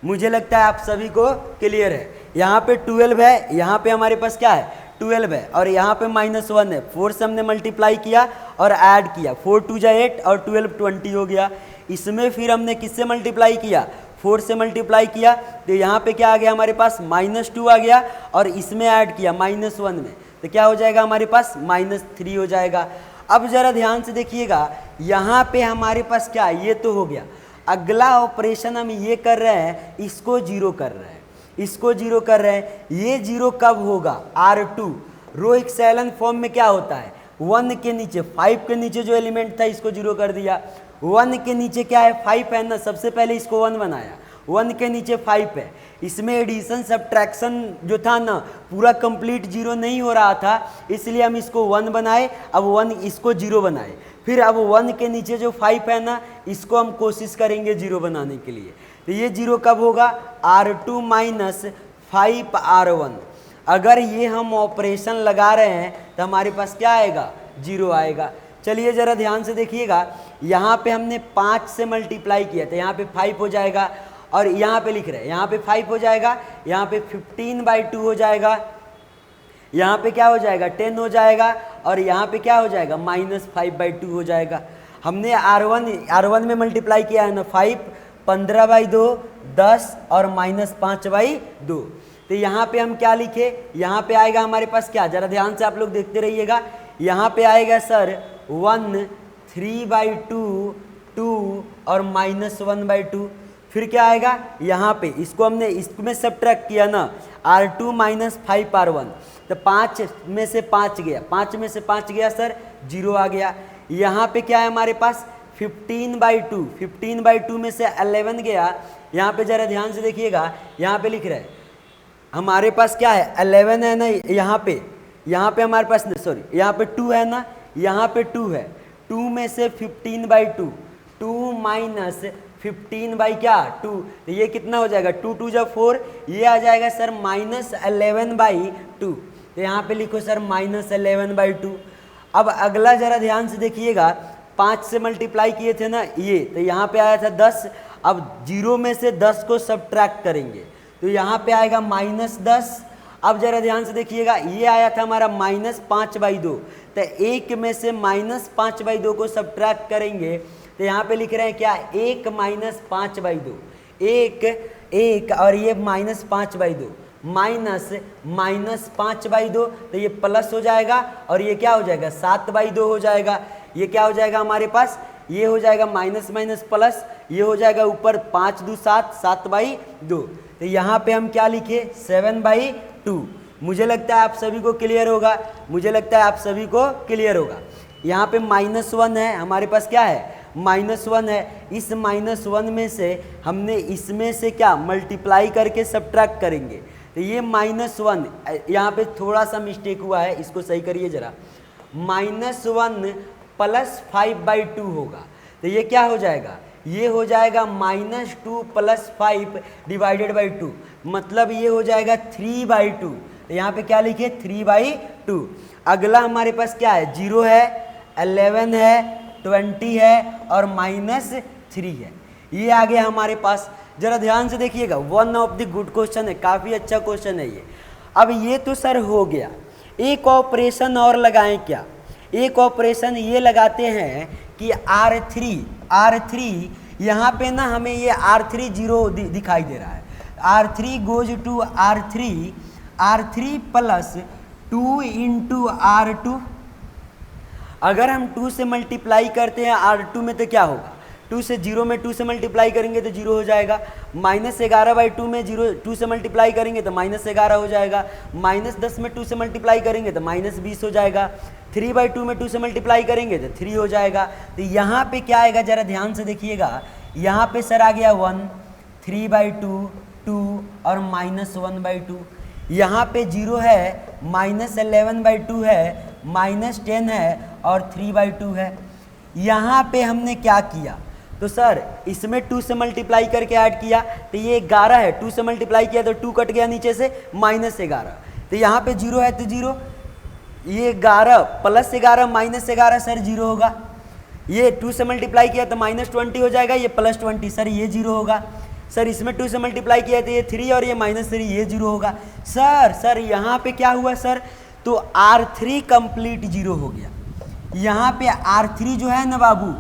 मुझे लगता है आप सभी को क्लियर है। यहाँ पे 12 है, यहाँ पे हमारे पास क्या है 12 है, और यहाँ पे -1 है। 4 से हमने मल्टीप्लाई किया और ऐड किया, 4 2 जा 8 और 12 20 हो गया। इसमें फिर हमने किससे मल्टीप्लाई किया 4 से मल्टीप्लाई किया, तो यहाँ पे क्या आ गया हमारे पास -2 आ गया, और इसमें ऐड किया -1 में, तो क्या हो जाएगा हमारे पास -3 हो जाएगा। अब जरा ध्यान से देखिएगा, यहाँ पे हमारे पास क्या है, ये तो हो गया। अगला ऑपरेशन हम ये कर रहे हैं, इसको जीरो कर रहे हैं, इसको जीरो कर रहे हैं। ये जीरो कब होगा R2 रो एक्सेलन फॉर्म में क्या होता है 1 के नीचे 5 के नीचे जो एलिमेंट था इसको जीरो कर दिया। 1 के नीचे क्या है 5 है ना, सबसे पहले इसको 1 बनाया, 1 के नीचे 5 है। इसमें एडिशन सब्ट्रैक्शन जो था ना पूरा कंप्लीट जीरो नहीं हो रहा था, इसलिए हम इसको 1 बनाए, अब 1 इसको जीरो बनाए। फिर अब 1 के नीचे जो 5 है ना इसको हम कोशिश करेंगे जीरो बनाने के लिए, तो ये जीरो कब होगा R2 - 5R1। अगर ये हम ऑपरेशन लगा रहे हैं तो हमारे पास क्या आएगा जीरो आएगा। चलिए ज़रा ध्यान से देखिएगा, यहाँ पे हमने 5 से मल्टीप्लाई किया तो यहाँ पे 5 हो जाएगा, और यहाँ पे लिख रहे हैं यहाँ पे 5 हो जाएगा, यहाँ पे 15/2 हो जाएगा, यहाँ पे क्या हो जाएगा 10 हो जाएगा, और यहाँ पे क्या हो जाएगा -5/2 हो जाएगा। हमने R1 में मल्टीप्लाई किया है ना 5, 15/2 10 और -5/2, तो यहाँ पे हम क्या लिखे, यहाँ पे आएगा हमारे पास क्या, जरा ध्यान से आप लोग देखते रहिएगा, यहाँ पे आएगा सर 1 3/2 2 और -1/2। फिर क्या आएगा यहाँ पे, इसको हमने इसमें सब्ट्रैक्ट किया ना R2 - 5R1, तो 5 में से 5 गया, 5 में से 5 गया सर जीरो आ गया। यहाँ पे क्या है हमारे पास 15/2, 15/2 में से 11 गया। यहाँ पे ज़रा ध्यान से देखिएगा, यहाँ पे लिख रहा है हमारे पास क्या है 11 है ना, यहाँ पे हमारे पास सॉरी यहाँ पे 2 है ना, यहाँ पे 2 है, 2 में से 15/2, 2 माइनस 15/2, तो ये कितना हो जाएगा 2 2 जा 4, ये आ जाएगा सर -11/2, तो यहाँ पे लिखो सर -11/2। अब अगला जरा ध्यान से देखिएगा, 5 से मल्टीप्लाई किए थे ना ये, तो यहाँ पे आया था 10, अब 0 में से 10 को सब्ट्रैक्ट करेंगे तो यहाँ पे आएगा -10। अब जरा ध्यान से देखिएगा, ये आया था हमारा -5/2, तो 1 में से -5/2 को सब्ट्रैक्ट करेंगे तो यहाँ पे लिख रहे हैं क्या 1 - 5/2, 1 और ये -5/2 -5/2, तो ये प्लस हो जाएगा, और ये क्या हो जाएगा 7/2 हो जाएगा। ये क्या हो जाएगा हमारे पास, ये हो जाएगा माइनस माइनस प्लस, ये हो जाएगा ऊपर 5 2 7, 7/2, तो यहाँ पे हम क्या लिखे 7/2। मुझे लगता है आप सभी को क्लियर होगा, मुझे लगता है आप सभी को क्लियर होगा। यहाँ पे -1 है, हमारे पास क्या है -1 है, इस -1 में से हमने इसमें से क्या मल्टीप्लाई करके सब्ट्रैक्ट करेंगे, तो ये -1 यहाँ पे थोड़ा सा मिस्टेक हुआ है, इसको सही करिए जरा, -1 + 5/2 होगा, तो ये क्या हो जाएगा, ये हो जाएगा -2 + 5 / 2, मतलब ये हो जाएगा 3/2, तो यहाँ पे क्या लिखे 3/2। अगला हमारे पास क्या है 0 है, 11 है, 20 है और -3 है, ये आ गया हमारे पास। जरा ध्यान से देखिएगा, one of the good question है, काफ़ी अच्छा क्वेश्चन है ये। अब ये तो सर हो गया, एक ऑपरेशन और लगाएं क्या, एक ऑपरेशन ये लगाते हैं कि R3 यहाँ पे ना हमें ये R3 0 दिखाई दे रहा है, R3 goes to R3 + 2 × R2। अगर हम 2 से मल्टीप्लाई करते हैं R2 में तो क्या होगा, 2 से 0 में 2 से मल्टीप्लाई करेंगे तो 0 हो जाएगा, -11/2 में 2 से मल्टीप्लाई करेंगे तो -11 हो जाएगा, -10 में 2 से मल्टीप्लाई करेंगे तो -20 हो जाएगा, 3/2 में 2 से मल्टीप्लाई करेंगे तो 3 हो जाएगा। तो यहाँ पे क्या आएगा जरा ध्यान से देखिएगा, यहाँ पे सर आ गया 1, 3/2 2 और -1/2, यहाँ पे 0 है, -11/2 है, -10 है और 3/2 है। यहाँ पे हमने क्या किया, तो सर इसमें 2 से मल्टीप्लाई करके ऐड किया तो ये 11 है, 2 से मल्टीप्लाई किया तो 2 कट गया नीचे से -11, तो यहाँ पे 0 है तो 0, ये 11 +11 -11 सर 0 होगा। ये 2 से मल्टीप्लाई किया तो -20 हो जाएगा, ये +20 सर ये 0 होगा। सर इसमें 2 से मल्टीप्लाई किया तो ये 3 और ये -3 ये 0 होगा। सर यहाँ पे क्या हुआ सर, तो R3 कंप्लीट 0 हो गया। यहाँ पे R3 जो है ना बाबू,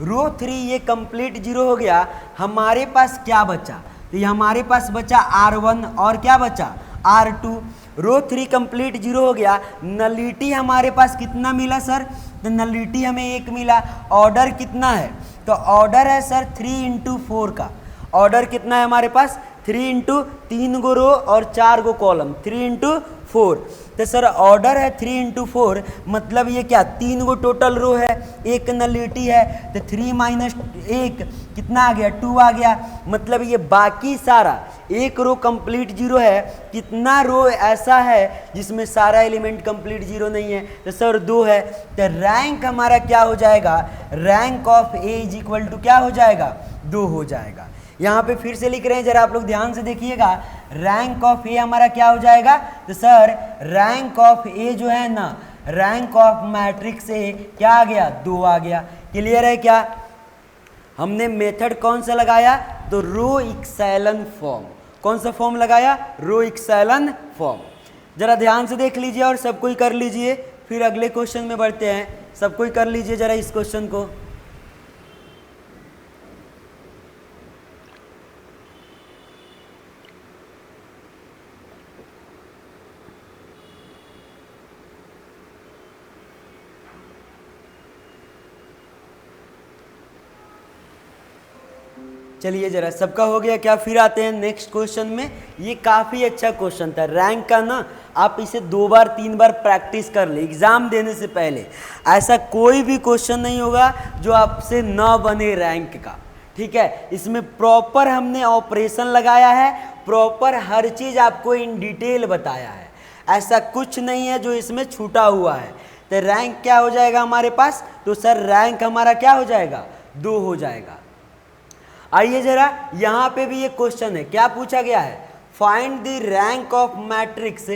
रो 3 ये कंप्लीट 0 हो गया। हमारे पास क्या बचा, तो ये हमारे पास बचा R1 और क्या बचा R2। रो 3 कंप्लीट 0 हो गया। नलिटी हमारे पास कितना मिला सर, तो नलिटी हमें 1 मिला। ऑर्डर कितना है, तो ऑर्डर है सर 3 × 4 का। ऑर्डर कितना है हमारे पास, 3 × 3 गो रो और 4 गो कॉलम, 3 × 4। तो सर ऑर्डर है 3 × 4, मतलब ये क्या 3 गो टोटल रो है, एक नलिटी है, तो 3 - 1 कितना आ गया 2 आ गया। मतलब ये बाकी सारा एक रो कंप्लीट 0 है, कितना रो ऐसा है जिसमें सारा एलिमेंट कंप्लीट 0 नहीं है, तो सर 2 है। तो रैंक हमारा क्या हो जाएगा, rank of A is equal to क्या हो जाएगा 2 हो जाएगा। यहाँ पे फिर से लिख रहे हैं, जरा आप लोग ध्यान से देखिएगा, रैंक ऑफ ए हमारा क्या हो जाएगा, तो सर रैंक ऑफ ए जो है ना, रैंक ऑफ मैट्रिक्स ए क्या आ गया 2 आ गया। क्लियर है क्या। हमने मेथड कौन सा लगाया, तो रो इक्सेलन फॉर्म। कौन सा फॉर्म लगाया, रो इक्सेलन फॉर्म। जरा ध्यान से देख लीजिए और सब कोई कर लीजिए, फिर अगले क्वेश्चन में बढ़ते हैं। सब कोई कर लीजिए जरा इस क्वेश्चन को। चलिए जरा सबका हो गया क्या, फिर आते हैं नेक्स्ट क्वेश्चन में। ये काफ़ी अच्छा क्वेश्चन था, रैंक का ना, आप इसे 2 बार 3 बार प्रैक्टिस कर ले एग्ज़ाम देने से पहले। ऐसा कोई भी क्वेश्चन नहीं होगा जो आपसे न बने रैंक का, ठीक है। इसमें प्रॉपर हमने ऑपरेशन लगाया है, प्रॉपर हर चीज़ आपको इन डिटेल बताया है, ऐसा कुछ नहीं है जो इसमें छूटा हुआ है। तो रैंक क्या हो जाएगा हमारे पास, तो सर रैंक हमारा क्या हो जाएगा 2 हो जाएगा। आइए जरा यहाँ पे भी एक क्वेश्चन है, क्या पूछा गया है, find the rank of matrix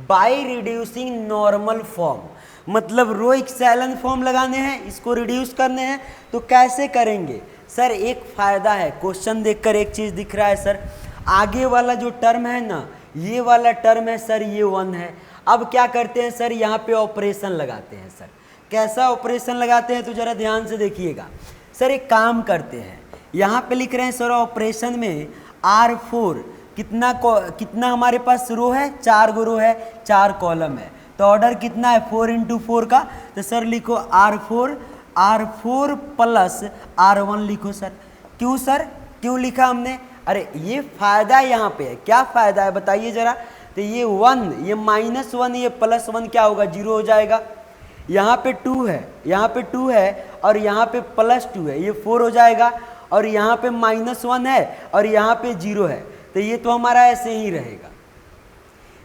by reducing normal form. मतलब रो इक्सेलन फॉर्म लगाने हैं, इसको रिड्यूस करने हैं, तो कैसे करेंगे सर। एक फ़ायदा है, क्वेश्चन देखकर एक चीज़ दिख रहा है सर, आगे वाला जो टर्म है ना, ये वाला टर्म है सर, ये 1 है। अब क्या करते हैं सर, यहाँ पे ऑपरेशन लगाते हैं सर। कैसा ऑपरेशन लगाते हैं, तो ज़रा ध्यान से देखिएगा सर। एक काम करते हैं, यहाँ पे लिख रहे हैं सर ऑपरेशन में R4 कितना हमारे पास रो है, 4 गो रो है, 4 कॉलम है, तो ऑर्डर कितना है 4 × 4 का। तो सर लिखो R4 + R1 लिखो सर। क्यों सर, क्यों लिखा हमने, अरे ये फायदा यहाँ पे है। क्या फायदा है बताइए जरा, तो ये 1, ये -1, ये +1 क्या होगा 0 हो जाएगा। यहाँ पे 2 है, यहाँ पे 2 है और यहाँ पे +2 है, ये 4 हो जाएगा। और यहाँ पे -1 है और यहाँ पे 0 है, तो ये तो हमारा ऐसे ही रहेगा,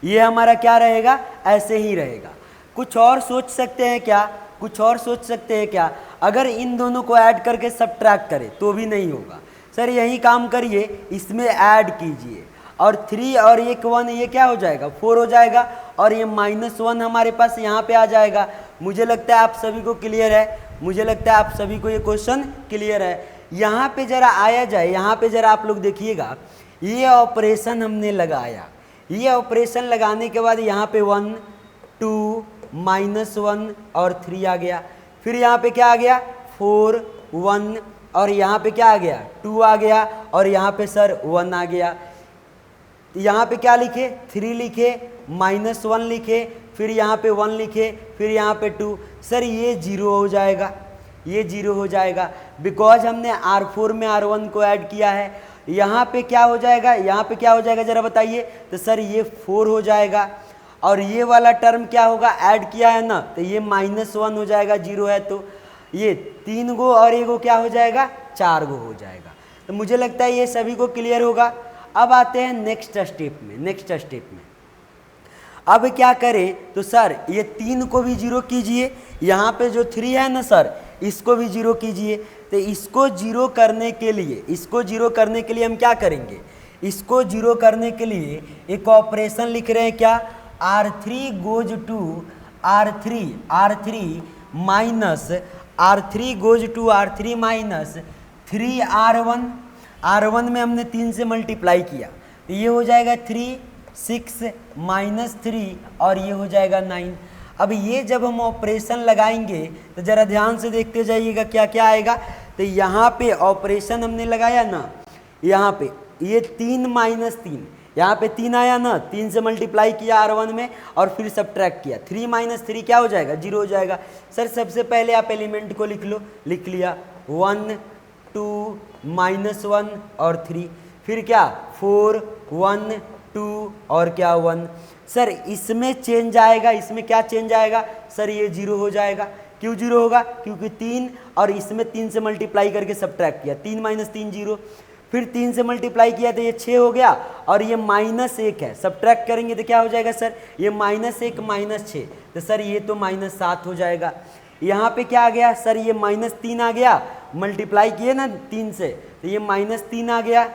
ये हमारा क्या रहेगा, ऐसे ही रहेगा। कुछ और सोच सकते हैं क्या, कुछ और सोच सकते हैं क्या, अगर इन दोनों को ऐड करके सब्ट्रैक्ट करें तो भी नहीं होगा सर। यही काम करिए, इसमें ऐड कीजिए और 3 और 1 ये क्या हो जाएगा 4 हो जाएगा, और ये -1 हमारे पास यहाँ पे आ जाएगा। मुझे लगता है आप सभी को क्लियर है, मुझे लगता है आप सभी को ये क्वेश्चन क्लियर है। यहाँ पे जरा आया जाए, यहाँ पे जरा आप लोग देखिएगा, ये ऑपरेशन हमने लगाया, ये ऑपरेशन लगाने के बाद यहाँ पे 1 2 -1 और 3 आ गया। फिर यहाँ पे क्या आ गया 4 1 और यहाँ पे क्या आ गया 2 आ गया, और यहाँ पे सर 1 आ गया। यहाँ पे क्या लिखे 3 लिखे, -1 लिखे, फिर यहाँ पे 1 लिखे, फिर यहाँ पे 2। सर ये 0 हो जाएगा, ये 0 हो जाएगा, बिकॉज हमने R4 में R1 को ऐड किया है। यहाँ पे क्या हो जाएगा, यहाँ पे क्या हो जाएगा जरा बताइए, तो सर ये 4 हो जाएगा, और ये वाला टर्म क्या होगा, ऐड किया है ना, तो ये -1 हो जाएगा, 0 है तो ये 3 गो और 1 गो क्या हो जाएगा 4 गो हो जाएगा। तो मुझे लगता है ये सभी को क्लियर होगा। अब आते हैं नेक्स्ट स्टेप में। नेक्स्ट स्टेप में अब क्या करें, तो सर ये 3 को भी 0 कीजिए, यहाँ पे जो 3 है ना सर, इसको भी 0 कीजिए। तो तो इसको जीरो करने के लिए हम क्या करेंगे, इसको जीरो करने के लिए एक ऑपरेशन लिख रहे हैं क्या, R3 goes to R3 minus R3 goes to R3 minus 3R1 में हमने 3 से मल्टीप्लाई किया तो ये हो जाएगा 3, 6 माइनस 3 और ये हो जाएगा 9। अब ये जब हम ऑपरेशन लगाएंगे तो ज़रा ध्यान से देखते जाइएगा क्या क्या आएगा। तो यहाँ पे ऑपरेशन हमने लगाया ना, यहाँ पे ये 3 माइनस 3, यहाँ पे 3 आया ना, 3 से मल्टीप्लाई किया R1 में और फिर सब्ट्रैक्ट किया, 3 माइनस 3 क्या हो जाएगा, 0 हो जाएगा। सर सबसे पहले आप एलिमेंट को लिख लो, लिख लिया 1 2 माइनस 1 और 3, फिर क्या 4 1 2 और क्या 1। सर इसमें चेंज आएगा, इसमें क्या चेंज आएगा, सर ये 0 हो जाएगा। क्यों 0 होगा, क्योंकि 3 और इसमें 3 से मल्टीप्लाई करके सब्ट्रैक्ट किया, 3 माइनस 3 0, फिर 3 से मल्टीप्लाई किया तो ये 6 हो गया और ये माइनस 1 है, सब्ट्रैक्ट करेंगे तो क्या हो जाएगा सर, ये -1 माइनस 6, तो सर ये तो -7 हो जाएगा। यहाँ पे क्या आ गया सर, ये -3 आ गया, मल्टीप्लाई किए ना 3 से तो ये -3 आ गया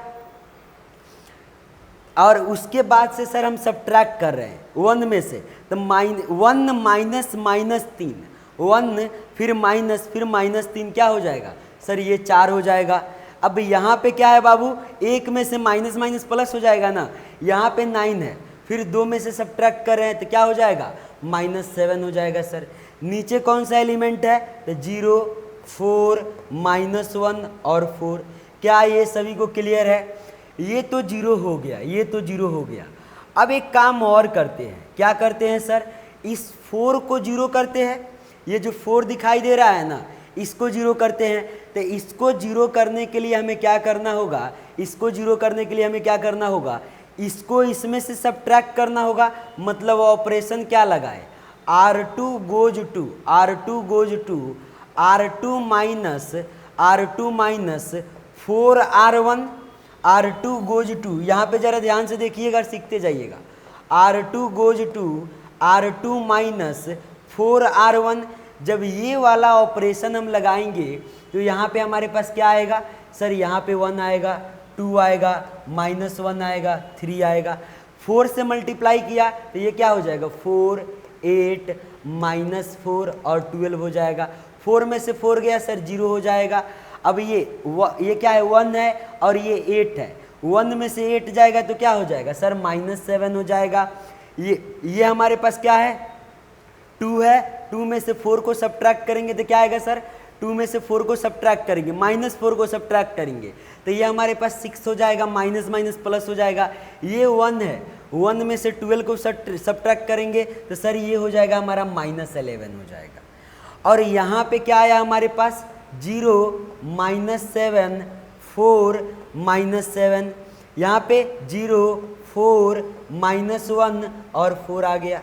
और उसके बाद से सर हम सब्ट्रैक्ट कर रहे हैं 1 में से, तो 1 माइनस -3, 1 फिर -3 क्या हो जाएगा सर, ये 4 हो जाएगा। अब यहाँ पे क्या है बाबू, 1 में से माइनस माइनस प्लस हो जाएगा ना, यहाँ पे 9 है, फिर 2 में से सब्ट्रैक्ट कर रहे हैं तो क्या हो जाएगा -7 हो जाएगा। सर नीचे कौन सा एलिमेंट है, तो 0 4 -1 और 4, क्या ये सभी को क्लियर है, ये तो 0 हो गया, ये तो 0 हो गया। अब एक काम और करते हैं, क्या करते हैं सर, इस 4 को 0 करते हैं, ये जो 4 दिखाई दे रहा है ना इसको 0 करते हैं। तो इसको 0 करने के लिए हमें क्या करना होगा, इसको 0 करने के लिए हमें क्या करना होगा, इसको इसमें से सब्ट्रैक्ट करना होगा, मतलब ऑपरेशन क्या लगाए, R2 goes to R2 minus 4R1, R2 goes to, यहाँ पे ज़रा ध्यान से देखिएगा, सीखते जाइएगा, R2 goes to R2 minus 4R1। जब ये वाला ऑपरेशन हम लगाएंगे तो यहाँ पे हमारे पास क्या आएगा सर, यहाँ पे 1 आएगा, 2 आएगा, -1 आएगा, 3 आएगा, 4 से मल्टीप्लाई किया तो ये क्या हो जाएगा 4 8 -4 और 12 हो जाएगा, 4 में से 4 गया सर 0 हो जाएगा। अब ये क्या है 1 है और ये 8 है, 1 में से 8 जाएगा तो क्या हो जाएगा सर -7 हो जाएगा। ये हमारे पास क्या है 2 है, 2 में से 4 को सब्ट्रैक्ट करेंगे तो क्या आएगा सर, 2 में से 4 को सब्ट्रैक्ट करेंगे, -4 को सब्ट्रैक्ट करेंगे तो ये हमारे पास 6 हो जाएगा, माइनस माइनस प्लस हो जाएगा। ये 1 है, 1 में से 12 को सब्ट्रैक्ट करेंगे तो सर ये हो जाएगा हमारा -11 हो जाएगा। और यहाँ पे क्या आया हमारे पास 0 -7 4 -7, यहाँ पे 0 4 -1 और 4 आ गया।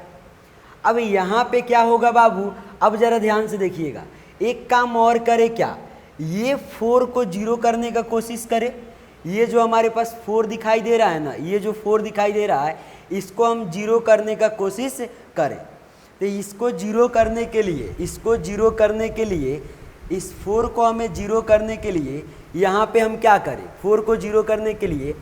अब यहाँ पे क्या होगा बाबू, अब ज़रा ध्यान से देखिएगा, एक काम और करे क्या, ये 4 को 0 करने का कोशिश करे, ये जो हमारे पास 4 दिखाई दे रहा है ना, ये जो 4 दिखाई दे रहा है इसको हम 0 करने का कोशिश करें। तो इसको 0 करने के लिए, इस 4 को हमें 0 करने के लिए यहाँ पे हम क्या करें, 4 को 0 करने के लिए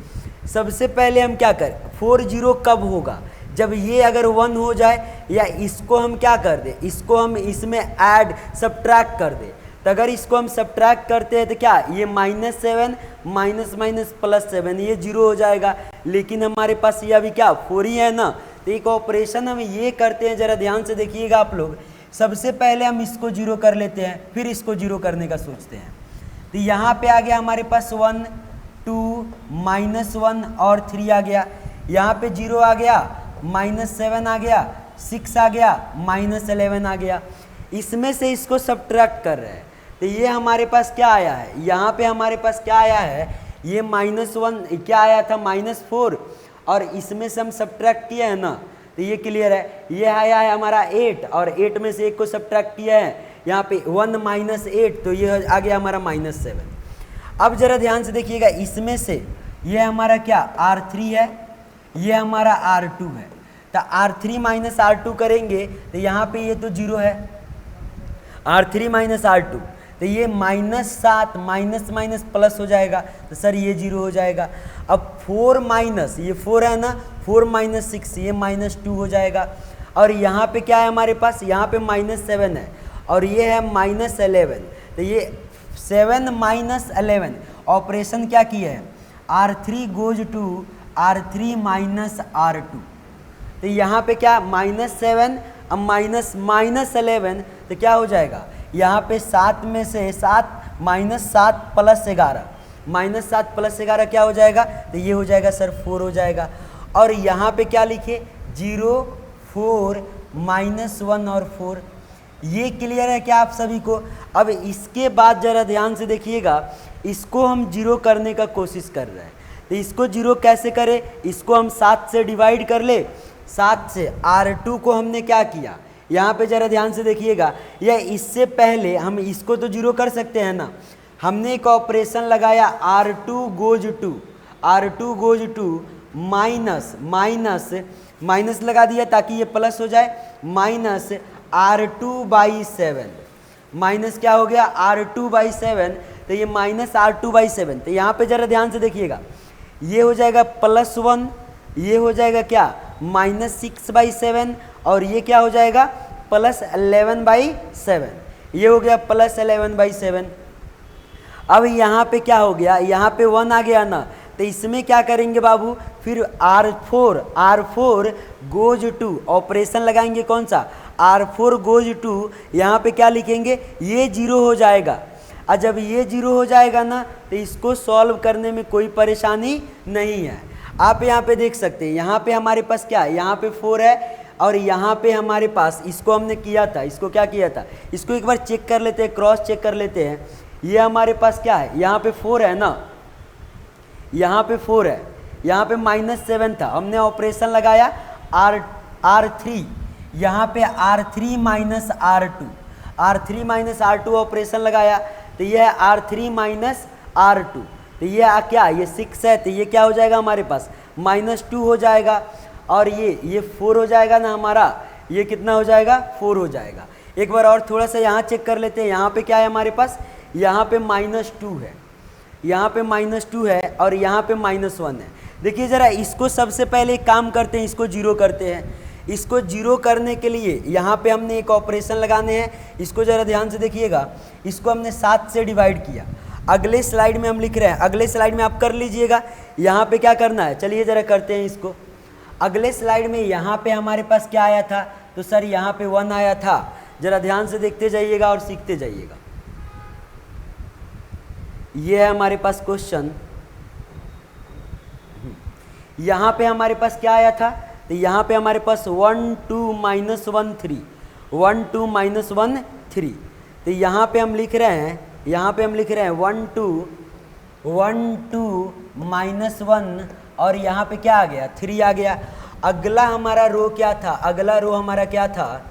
सबसे पहले हम क्या करें, 4 0 कब होगा, जब ये अगर 1 हो जाए या इसको हम क्या कर दें, इसको हम इसमें ऐड सब्ट्रैक्ट कर दें। तो अगर इसको हम सब्ट्रैक्ट करते हैं तो क्या ये -7 माइनस +7 ये 0 हो जाएगा, लेकिन हमारे पास ये अभी क्या 4 ही है ना। तो एक ऑपरेशन हम ये करते हैं, ज़रा ध्यान से देखिएगा आप लोग, सबसे पहले हम इसको 0 कर लेते हैं, फिर इसको 0 करने का सोचते हैं। तो यहाँ पे आ गया हमारे पास 1 2 -1 और 3 आ गया, यहाँ पे 0 आ गया, -7 आ गया, 6 आ गया, -11 आ गया, इसमें से इसको सब्ट्रैक्ट कर रहे हैं। तो ये हमारे पास क्या आया है, यहाँ पे हमारे पास क्या आया है, ये -1 क्या आया था -4 और इसमें से हम सब्ट्रैक्ट किया है ना, तो ये क्लियर है। ये आया है हमारा 8 और 8 में से 1 को सब्ट्रैक्ट किया है, यहाँ पे 1 -8 तो ये आ गया हमारा -7। अब ज़रा ध्यान से देखिएगा, इसमें से ये हमारा क्या R3 है, ये हमारा R2 है। तो R3 - R2 करेंगे तो यहाँ पे ये तो 0 है, R3 - R2, तो तो ये -7 माइनस माइनस प्लस हो जाएगा, तो सर ये 0 हो जाएगा। अब 4 माइनस, ये 4 है ना, 4 माइनस 6 ये -2 हो जाएगा। और यहाँ पे क्या है हमारे पास, यहाँ पे -7 है और ये है -11, तो ये 7 माइनस 11 ऑपरेशन क्या किया है, R3 goes to R3 minus R2। तो यहाँ पे क्या -7 अब -11, तो क्या हो जाएगा, यहाँ पे 7 में से 7 -7 प्लस 11, -7 प्लस 11 क्या हो जाएगा, तो ये हो जाएगा सर 4 हो जाएगा। और यहाँ पे क्या लिखे 0 4 -1 और 4। ये क्लियर है क्या आप सभी को। अब इसके बाद जरा ध्यान से देखिएगा, इसको हम 0 करने का कोशिश कर रहे हैं, तो इसको 0 कैसे करें, इसको हम 7 से डिवाइड कर ले, 7 से R2 को हमने क्या किया, यहाँ पे जरा ध्यान से देखिएगा, या इससे पहले हम इसको तो 0 कर सकते हैं ना, हमने एक ऑपरेशन लगाया R2 गोज टू माइनस लगा दिया ताकि ये प्लस हो जाए, -R2/7, माइनस क्या हो गया R2/7, तो ये -R2/7। तो यहाँ पे जरा ध्यान से देखिएगा, ये हो जाएगा +1, ये हो जाएगा क्या -6/7 और ये क्या हो जाएगा +11/7, ये हो गया +11/7। अब यहाँ पे क्या हो गया, यहाँ पे 1 आ गया ना, तो इसमें क्या करेंगे बाबू, फिर R4 गोज टू ऑपरेशन लगाएंगे, कौन सा R4 गोज टू, यहाँ पे क्या लिखेंगे, ये 0 हो जाएगा। और जब ये 0 हो जाएगा ना, तो इसको सॉल्व करने में कोई परेशानी नहीं है। आप यहाँ पे देख सकते हैं, यहाँ पे हमारे पास क्या है, यहाँ पे 4 है और यहाँ पे हमारे पास, इसको हमने किया था, इसको क्या किया था, इसको एक बार चेक कर लेते हैं, क्रॉस चेक कर लेते हैं। ये हमारे पास क्या है, यहाँ पे 4 है ना, यहाँ पे 4 है, यहाँ पे -7 था, हमने ऑपरेशन लगाया R3, यहाँ पे R3 माइनस R2 ऑपरेशन लगाया, तो ये है R3 माइनस R2, तो ये क्या, ये 6 है, तो ये क्या हो जाएगा हमारे पास -2 हो जाएगा। और ये 4 हो जाएगा ना हमारा, ये कितना हो जाएगा 4 हो जाएगा। एक बार और थोड़ा सा यहाँ चेक कर लेते हैं, यहाँ पे क्या है हमारे पास, यहाँ पे -2 है, यहाँ पे -2 है और यहाँ पे -1 है। देखिए ज़रा इसको सबसे पहले एक काम करते हैं, इसको 0 करते हैं। इसको 0 करने के लिए यहाँ पे हमने एक ऑपरेशन लगाने हैं, इसको ज़रा ध्यान से देखिएगा, इसको हमने 7 से डिवाइड किया। अगले स्लाइड में हम लिख रहे हैं, अगले स्लाइड में आप कर लीजिएगा, यहाँ पे क्या करना है, चलिए ज़रा करते हैं इसको। अगले स्लाइड में यहाँ पे हमारे पास क्या आया था, तो सर यहाँ पे 1 आया था। ज़रा ध्यान से देखते जाइएगा और सीखते जाइएगा। ये है हमारे पास क्वेश्चन, यहाँ पे हमारे पास क्या आया था, तो यहाँ पे हमारे पास 1 2 -1 3, 1 2 -1 3। तो यहाँ पे हम लिख रहे हैं, यहाँ पे हम लिख रहे हैं 1 2 -1 और यहाँ पे क्या आ गया 3 आ गया। अगला हमारा रो क्या था, अगला रो हमारा क्या था,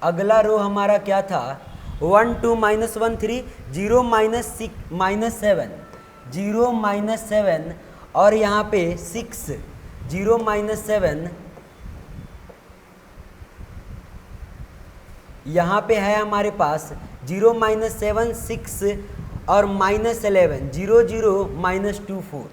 अगला रो हमारा क्या था 1 2 -1 3 0 -7 0 -7 और यहाँ पे 6 0 -7, यहाँ पे है हमारे पास 0 -7 6 और -11 0 0 -2 4।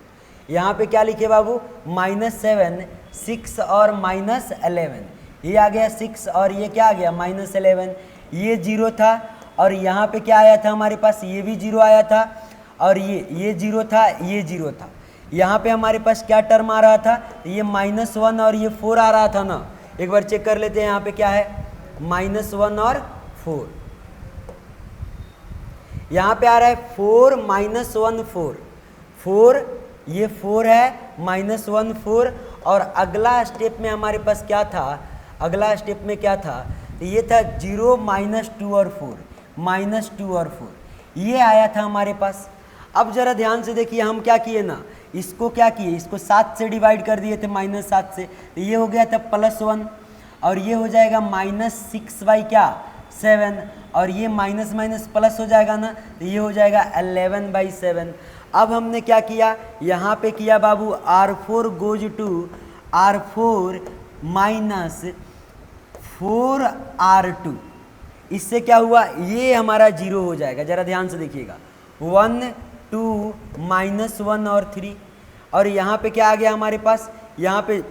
यहाँ पे क्या लिखे बाबू -7 6 और -11, ये आ गया 6 और ये क्या आ गया -11, ये 0 था और यहाँ पे क्या आया था हमारे पास, ये भी 0 आया था और ये 0 था, ये 0 था। यहाँ पे हमारे पास क्या टर्म आ रहा था, ये -1 और ये 4 आ रहा था ना। एक बार चेक कर लेते हैं, यहाँ पे क्या है -1 और 4, यहाँ पे आ रहा है 4 -1 4, ये 4 है -1 4। और अगला स्टेप में हमारे पास क्या था, अगला स्टेप में क्या था, तो ये था 0 -2 और 4, -2 और 4 ये आया था हमारे पास। अब जरा ध्यान से देखिए, हम क्या किए ना, इसको क्या किए, इसको 7 से डिवाइड कर दिए थे -7 से, तो ये हो गया था +1 और ये हो जाएगा -6/7 और ये माइनस माइनस प्लस हो जाएगा ना, तो ये हो जाएगा 11/7। अब हमने क्या किया, यहाँ पे किया बाबू R4 goes to R4 -4R2, इससे क्या हुआ, ये हमारा 0 हो जाएगा। जरा ध्यान से देखिएगा, 1 2 -1 और 3, और यहाँ पे क्या आ गया हमारे पास, यहाँ पे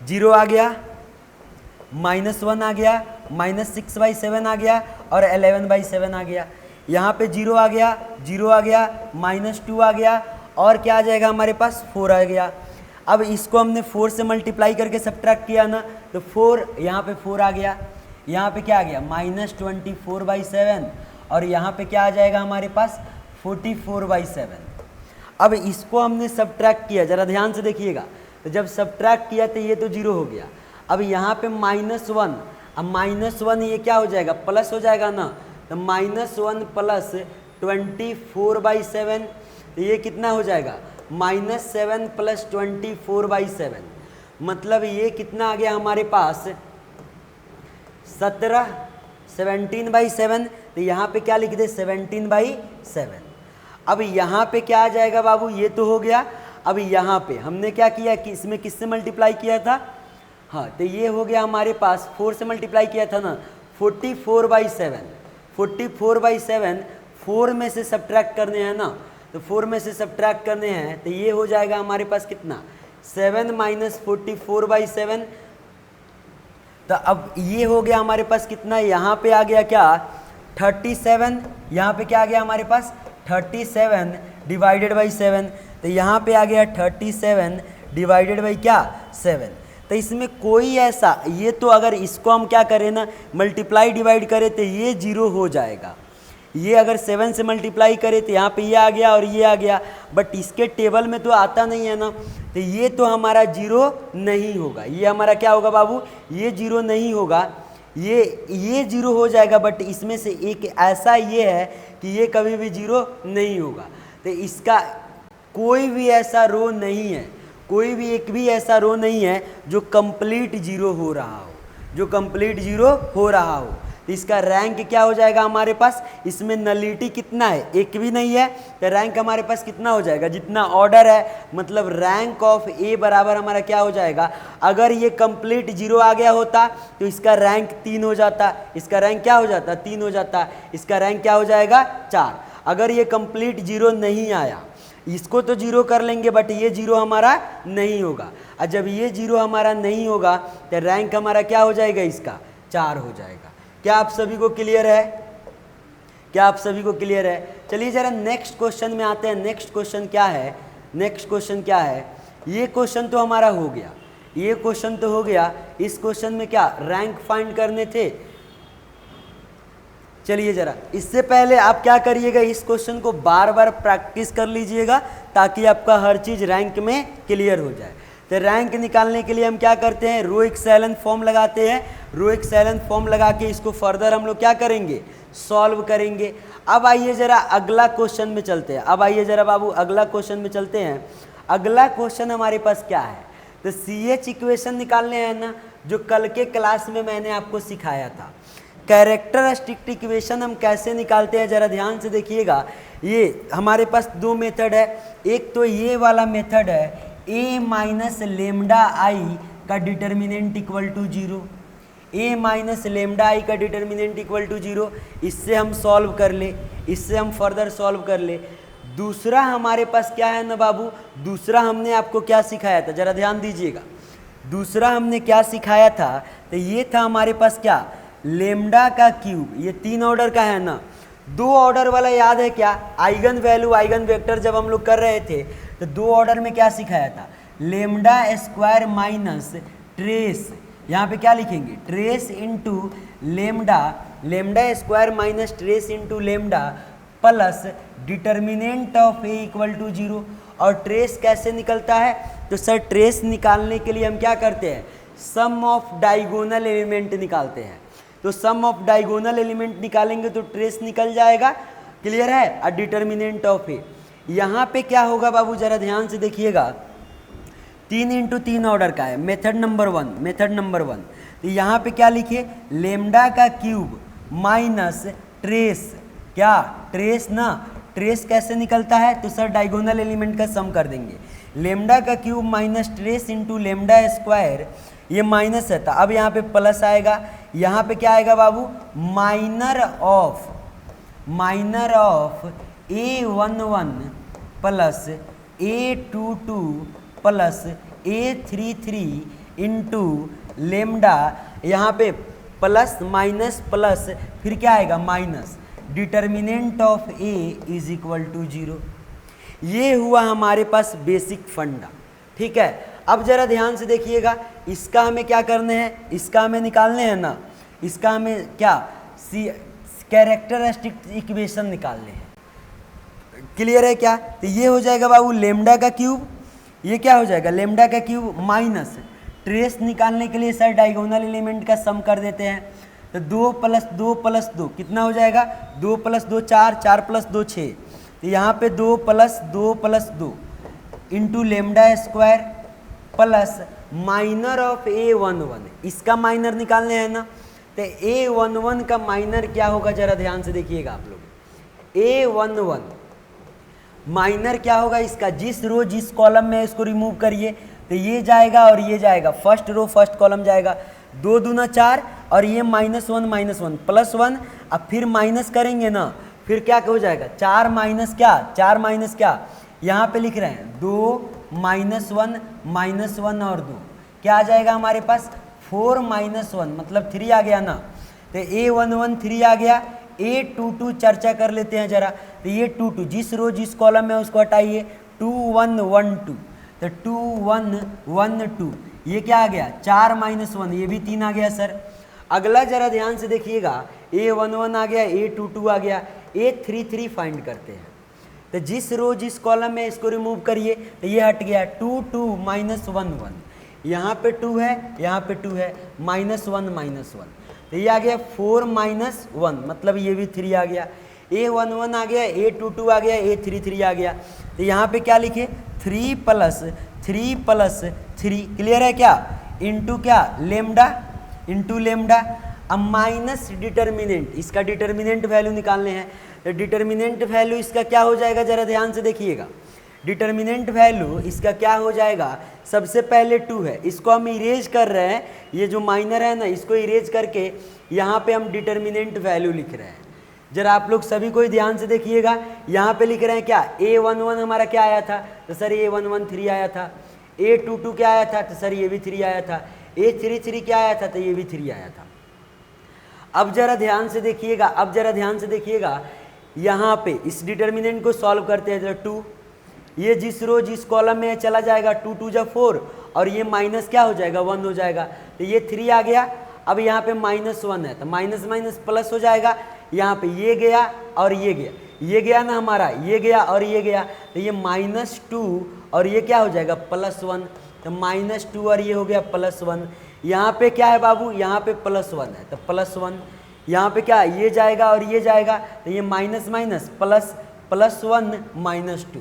0 आ गया, -1 आ गया, -6/7 आ गया और 11/7 आ गया। यहाँ पे 0 आ गया, 0 आ गया, -2 आ गया और क्या आ जाएगा हमारे पास, 4 आ गया। अब इसको हमने 4 से मल्टीप्लाई करके सब्ट्रैक्ट किया ना, तो 4 यहाँ पे 4 आ गया, यहाँ पे क्या आ गया -24/7 और यहाँ पे क्या आ जाएगा हमारे पास 44/7। अब इसको हमने सब्ट्रैक्ट किया, ज़रा ध्यान से देखिएगा, तो जब सब्ट्रैक्ट किया तो ये तो 0 हो गया। अब यहाँ पे -1, अब -1 ये क्या हो जाएगा, प्लस हो जाएगा ना, तो -1 प्लस 24/7, तो ये कितना हो जाएगा, -7 प्लस 24/7, मतलब ये कितना आ गया हमारे पास 17/7। तो यहाँ पे क्या लिख दे, 17/7। अब यहाँ पे क्या आ जाएगा बाबू, ये तो हो गया। अब यहाँ पे हमने क्या किया कि इसमें किससे मल्टीप्लाई किया था, हाँ, तो ये हो गया हमारे पास 4 से मल्टीप्लाई किया था ना, 44/7। 44/7 4 में से सब्ट्रैक्ट करने हैं ना, तो 4 में से सब्ट्रैक्ट करने हैं तो ये हो जाएगा हमारे पास कितना, 7 - 44/7। तो अब ये हो गया हमारे पास कितना, यहाँ पे आ गया क्या 37, यहाँ पे क्या आ गया हमारे पास 37 डिवाइडेड बाई 7, तो यहाँ पे आ गया 37 डिवाइडेड बाई क्या 7। तो इसमें कोई ऐसा, ये तो अगर इसको हम क्या करें ना, मल्टीप्लाई डिवाइड करें तो ये 0 हो जाएगा। ये अगर 7 से मल्टीप्लाई करें तो यहाँ पे ये आ गया और ये आ गया, बट इसके टेबल में तो आता नहीं है ना, तो ये तो हमारा 0 नहीं होगा। ये हमारा क्या होगा बाबू, ये 0 नहीं होगा, ये 0 हो जाएगा, बट इसमें से एक ऐसा ये है कि ये कभी भी 0 नहीं होगा। तो इसका कोई भी ऐसा रो नहीं है, कोई भी एक भी ऐसा रो नहीं है जो कंप्लीट 0 हो रहा हो, जो कंप्लीट 0 हो रहा हो। तो इसका रैंक क्या हो जाएगा हमारे पास, इसमें नलिटी कितना है, एक भी नहीं है, तो रैंक हमारे पास कितना हो जाएगा, जितना ऑर्डर है, मतलब रैंक ऑफ ए बराबर हमारा क्या हो जाएगा, अगर ये कंप्लीट 0 आ गया होता तो इसका रैंक 3 हो जाता, इसका रैंक क्या हो जाता 3 हो जाता, इसका रैंक क्या हो जाएगा 4। अगर ये कंप्लीट 0 नहीं आया, इसको तो 0 कर लेंगे, बट ये 0 हमारा नहीं होगा, और जब ये 0 हमारा नहीं होगा तो रैंक हमारा क्या हो जाएगा, इसका 4 हो जाएगा। क्या आप सभी को क्लियर है, क्या आप सभी को क्लियर है? चलिए जरा नेक्स्ट क्वेश्चन में आते हैं। नेक्स्ट क्वेश्चन क्या है, नेक्स्ट क्वेश्चन क्या है, ये क्वेश्चन तो हमारा हो गया, ये क्वेश्चन तो हो गया। इस क्वेश्चन में क्या रैंक फाइंड करने थे। चलिए जरा इससे पहले आप क्या करिएगा, इस क्वेश्चन को बार बार प्रैक्टिस कर लीजिएगा ताकि आपका हर चीज़ रैंक में क्लियर हो जाए। तो रैंक निकालने के लिए हम क्या करते हैं, रो एक्सेलेंट फॉर्म लगाते हैं। रो एक्सेलेंट फॉर्म लगा के इसको फर्दर हम लोग क्या करेंगे, सॉल्व करेंगे। अब आइए जरा अगला क्वेश्चन में चलते हैं, अब आइए जरा बाबू अगला क्वेश्चन में चलते हैं। अगला क्वेश्चन हमारे पास क्या है, तो CH इक्वेशन निकालने हैं ना, जो कल के क्लास में मैंने आपको सिखाया था। कैरेक्टरिस्टिक इक्वेशन हम कैसे निकालते हैं, जरा ध्यान से देखिएगा। ये हमारे पास दो मेथड है, एक तो ये वाला मेथड है a माइनस लेमडा आई का determinant equal to 0, a minus lambda I का डिटर्मिनेंट इक्वल टू 0, इससे हम सॉल्व कर ले, इससे हम फर्दर सॉल्व कर ले। दूसरा हमारे पास क्या है ना बाबू, दूसरा हमने आपको क्या सिखाया था, जरा ध्यान दीजिएगा। दूसरा हमने क्या सिखाया था, तो ये था हमारे पास क्या, लेमडा का क्यूब। ये 3 ऑर्डर का है ना, 2 ऑर्डर वाला याद है क्या, आइगन वैल्यू आइगन वेक्टर जब हम लोग कर रहे थे तो 2 ऑर्डर में क्या सिखाया था, लेमडा स्क्वायर माइनस ट्रेस, यहाँ पे क्या लिखेंगे, trace into lambda, lambda square minus trace into lambda plus determinant of A equal to 0। और ट्रेस कैसे निकलता है, तो सर ट्रेस निकालने के लिए हम क्या करते हैं, सम ऑफ डायगोनल एलिमेंट निकालते हैं। तो सम ऑफ डायगोनल एलिमेंट निकालेंगे तो ट्रेस निकल जाएगा, क्लियर है। और डिटर्मिनेंट ऑफ ए, यहाँ पे क्या होगा बाबू, जरा ध्यान से देखिएगा, 3 इंटू 3 ऑर्डर का है, मेथड नंबर 1, मेथड नंबर 1। तो यहाँ पे क्या लिखिए, लेमडा का क्यूब माइनस ट्रेस, क्या ट्रेस ना, ट्रेस कैसे निकलता है, तो सर डायगोनल एलिमेंट का सम कर देंगे, लेमडा का cube minus trace into lambda square, ये माइनस है था, अब यहाँ पे प्लस आएगा, यहाँ पे क्या आएगा बाबू, minor of A11 plus A22 plus A33 into lambda, यहाँ पे प्लस माइनस प्लस फिर क्या आएगा minus, determinant of A is equal to 0। ये हुआ हमारे पास बेसिक फंडा। ठीक है, अब जरा ध्यान से देखिएगा, इसका हमें क्या करने हैं, इसका हमें निकालने हैं ना, इसका हमें क्या कैरेक्टरिस्टिक इक्वेशन निकालने हैं। क्लियर है क्या? तो ये हो जाएगा बाबू लेमडा का क्यूब, ये क्या हो जाएगा लेमडा का क्यूब माइनस ट्रेस निकालने के लिए सर डायगोनल एलिमेंट का सम कर देते हैं। तो 2 प्लस 2 प्लस 2 कितना हो जाएगा, 2 प्लस 2 4, 4 प्लस 2 6। तो यहाँ पे 2 plus 2 into lambda square plus minor of A11, इसका माइनर निकालने हैं ना। तो A11 का माइनर क्या होगा, जरा ध्यान से देखिएगा आप लोग। A11 माइनर क्या होगा इसका, जिस रो जिस कॉलम में इसको रिमूव करिए तो ये जाएगा और ये जाएगा, फर्स्ट रो फर्स्ट कॉलम जाएगा, 2 दूना 4 और ये -1 प्लस 1, अब फिर माइनस करेंगे ना, फिर क्या हो जाएगा 4 माइनस क्या, यहाँ पे लिख रहे हैं 2 -1 और 2 क्या आ जाएगा हमारे पास 4 -1 मतलब 3 आ गया ना। तो A11 3 आ गया। A22 चर्चा कर लेते हैं जरा। तो ये 22 जिस रो जिस कॉलम में उसको हटाइए, 2 1 1 2, तो 2 1 1 2, ये क्या आ गया 4 -1, ये भी 3 आ गया सर। अगला जरा ध्यान से देखिएगा, A11 आ गया, A22 आ गया, A33 फाइंड करते हैं। तो जिस रो जिस कॉलम में इसको रिमूव करिए तो ये हट गया 2 2 -1 1, यहाँ पे 2 है, यहाँ पे 2 है, -1 तो ये आ गया 4 -1 मतलब ये भी 3 आ गया। A11 आ गया, A22 आ गया, A33 आ गया। तो यहाँ पे क्या लिखे 3 + 3 + 3 क्लियर है क्या, इंटू क्या लेमडा। अब माइनस डिटर्मिनेंट, इसका डिटर्मिनेंट वैल्यू निकालने हैं। तो डिटर्मिनेंट वैल्यू इसका क्या हो जाएगा, जरा ध्यान से देखिएगा। डिटर्मिनेंट वैल्यू इसका क्या हो जाएगा, सबसे पहले 2 है, इसको हम इरेज कर रहे हैं, ये जो माइनर है ना इसको इरेज करके यहाँ पे हम डिटर्मिनेंट वैल्यू लिख रहे हैं। जरा आप लोग सभी कोई ध्यान से देखिएगा, यहाँ पे लिख रहे हैं क्या A11 हमारा क्या आया था, तो सर A11 3 आया था। A22 क्या आया था, तो सर ये भी 3 आया था। A33 क्या आया था, तो ये भी 3 आया था। अब जरा ध्यान से देखिएगा, यहाँ पे इस डिटर्मिनेंट को सॉल्व करते हैं। तो 2 ये जिस रो जिस कॉलम में चला जाएगा, 2 2 जा 4 और ये माइनस क्या हो जाएगा 1 हो जाएगा। तो ये 3 आ गया। अब यहाँ पे -1 है तो माइनस माइनस प्लस हो जाएगा। यहाँ पे ये गया और ये गया ना हमारा, ये गया और ये गया, तो ये -2 और ये क्या हो जाएगा +1, तो -2 और ये हो गया +1। यहाँ पे क्या है बाबू, यहाँ पे +1 है तो +1, यहाँ पे क्या ये जाएगा और ये जाएगा, तो ये माइनस माइनस प्लस, +1 -2,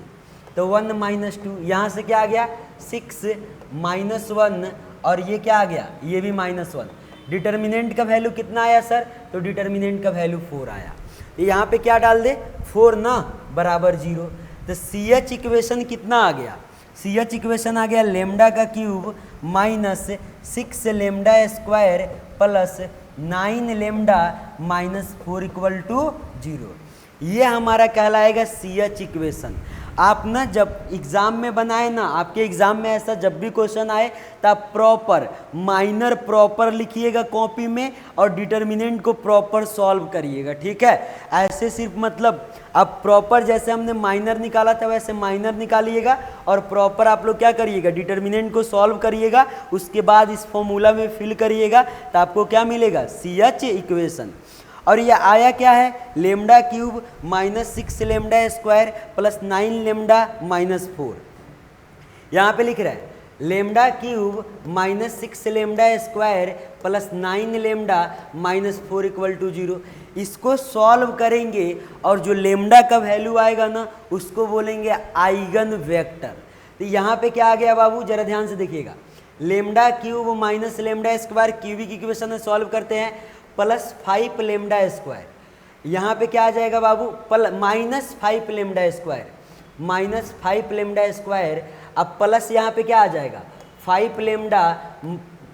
तो 1 -2, यहाँ से क्या आ गया 6 -1 और ये क्या आ गया, ये भी -1। डिटर्मिनेंट का वैल्यू कितना आया सर, तो डिटर्मिनेंट का वैल्यू 4 आया। यहाँ पे क्या डाल दे 4 ना बराबर 0। तो CH इक्वेशन कितना आ गया, CH इक्वेशन आ गया लेमडा का cube -6 lambda square plus 9 lambda -4 = 0। ये हमारा कहलाएगा CH इक्वेशन। आप ना जब एग्ज़ाम में बनाए ना, आपके एग्ज़ाम में ऐसा जब भी क्वेश्चन आए तब प्रॉपर माइनर प्रॉपर लिखिएगा कॉपी में और डिटर्मिनेंट को प्रॉपर सॉल्व करिएगा, ठीक है। ऐसे सिर्फ मतलब अब प्रॉपर जैसे हमने माइनर निकाला था वैसे माइनर निकालिएगा और प्रॉपर आप लोग क्या करिएगा डिटर्मिनेंट को सॉल्व करिएगा, उसके बाद इस फॉर्मूला में फिल करिएगा तो आपको क्या मिलेगा CH इक्वेशन। और ये आया क्या है lambda cube -6 lambda square plus 9 lambda -4। यहाँ पे लिख रहा है lambda cube -6 lambda square plus 9 lambda -4 = 0। इसको सॉल्व करेंगे और जो लेमडा का वैल्यू आएगा ना उसको बोलेंगे आइगन वेक्टर। तो यहाँ पे क्या आ गया बाबू, जरा ध्यान से देखिएगा, lambda cube minus lambda square cubic equation में सॉल्व करते हैं +5 लेमडा स्क्वायर, यहाँ पे क्या आ जाएगा बाबू -5 लेमडा स्क्वायर, -5 लेमडा स्क्वायर। अब प्लस यहाँ पे क्या आ जाएगा 5 lambda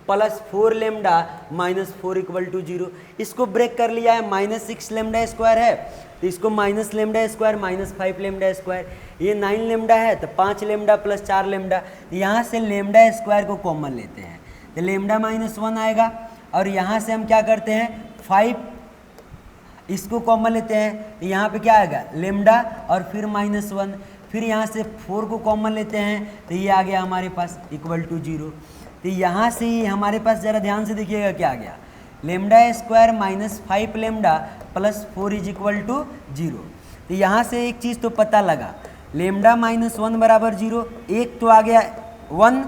plus 4 lambda minus 4 equal to 0। इसको ब्रेक कर लिया है, माइनस 6 लेमडा स्क्वायर है तो इसको minus lambda square minus 5 lambda square, ये 9 लेमडा है तो 5 लेमडा प्लस 4 लेमडा, यहाँ से लेमडा स्क्वायर को कॉमन लेते हैं तो लेमडा माइनस 1 आएगा। और यहाँ से हम क्या करते हैं 5 इसको कॉमन लेते हैं तो यहाँ पे क्या आएगा लेमडा और फिर माइनस 1, फिर यहाँ से 4 को कॉमन लेते हैं तो ये आ गया हमारे पास इक्वल टू 0। तो यहाँ से ही हमारे पास ज़रा ध्यान से देखिएगा क्या आ गया, lambda square minus 5 lambda plus 4 is equal to 0। तो यहाँ से एक चीज़ तो पता लगा, लेमडा माइनस 1 बराबर 0, एक तो आ गया 1,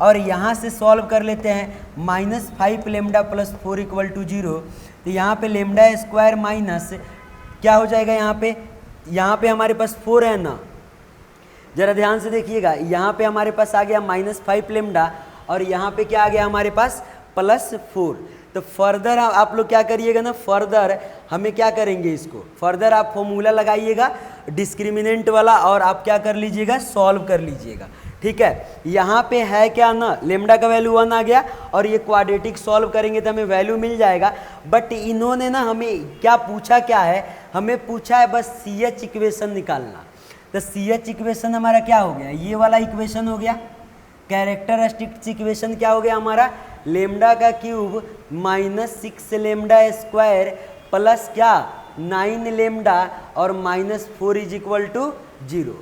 और यहाँ से सॉल्व कर लेते हैं minus 5 lambda plus 4 equal to 0। तो यहाँ पे लेमडा स्क्वायर माइनस क्या हो जाएगा, यहाँ पे हमारे पास 4 है ना, ज़रा ध्यान से देखिएगा, यहाँ पे हमारे पास आ गया माइनस 5 लेमडा और यहाँ पे क्या आ गया हमारे पास प्लस 4। तो फर्दर आप लोग क्या करिएगा ना, फर्दर हमें क्या करेंगे, इसको फर्दर आप फॉर्मूला लगाइएगा डिस्क्रिमिनेंट वाला और आप क्या कर लीजिएगा सॉल्व कर लीजिएगा, ठीक है। यहाँ पे है क्या ना, लेमडा का वैल्यू 1 आ गया और ये क्वाड्रेटिक सॉल्व करेंगे तो हमें वैल्यू मिल जाएगा। बट इन्होंने ना हमें क्या पूछा, क्या है हमें पूछा है बस CH इक्वेशन निकालना। तो CH इक्वेशन हमारा क्या हो गया, ये वाला इक्वेशन हो गया, कैरेक्टरिस्टिक्स इक्वेशन क्या हो गया हमारा, लेमडा का cube minus 6 lambda square plus क्या 9 लेमडा और माइनस 4 इज इक्वल टू 0।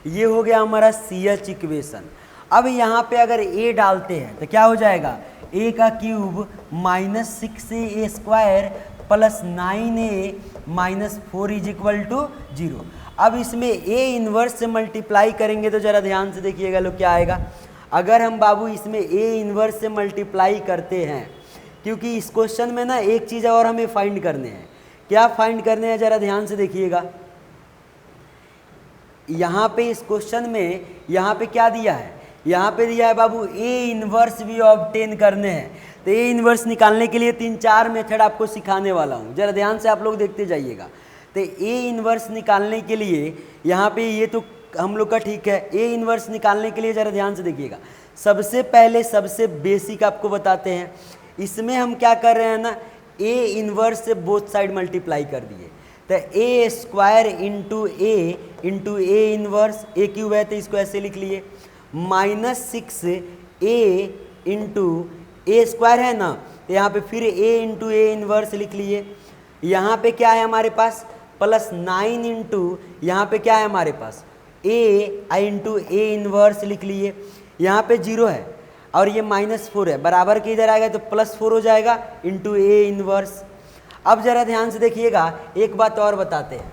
ये हो गया हमारा CH इक्वेशन। अब यहाँ पे अगर A डालते हैं तो क्या हो जाएगा, A का cube minus 6A square plus 9A minus 4 is equal to 0। अब इसमें A इन्वर्स से मल्टीप्लाई करेंगे तो ज़रा ध्यान से देखिएगा लोग क्या आएगा। अगर हम बाबू इसमें A इन्वर्स से मल्टीप्लाई करते हैं, क्योंकि इस क्वेश्चन में ना एक चीज़ और हमें फाइंड करने हैं, क्या फाइंड करने हैं ज़रा ध्यान से देखिएगा। यहाँ पे इस क्वेश्चन में यहाँ पे क्या दिया है, यहाँ पे दिया है बाबू A इन्वर्स भी ऑब्टेन करने हैं। तो A इन्वर्स निकालने के लिए 3-4 मेथड आपको सिखाने वाला हूँ, ज़रा ध्यान से आप लोग देखते जाइएगा। तो A इन्वर्स निकालने के लिए यहाँ पे ये तो हम लोग का ठीक है, A इन्वर्स निकालने के लिए ज़रा ध्यान से देखिएगा। सबसे पहले सबसे बेसिक आपको बताते हैं, इसमें हम क्या कर रहे हैं ना, A इन्वर्स से बोथ साइड मल्टीप्लाई कर दिए तो A square into A inverse, A cube है तो इसको ऐसे लिख लिए, minus 6A into A square है ना, तो यहाँ पे फिर A इंटू A इन्वर्स लिख लिए। यहाँ पे क्या है हमारे पास प्लस 9 इंटू यहाँ पे क्या है हमारे पास A इंटू A इन्वर्स लिख लिए। यहाँ पे 0 है और ये माइनस 4 है, बराबर के इधर आएगा तो प्लस 4 हो जाएगा इंटू A इन्वर्स। अब ज़रा ध्यान से देखिएगा, एक बात और बताते हैं,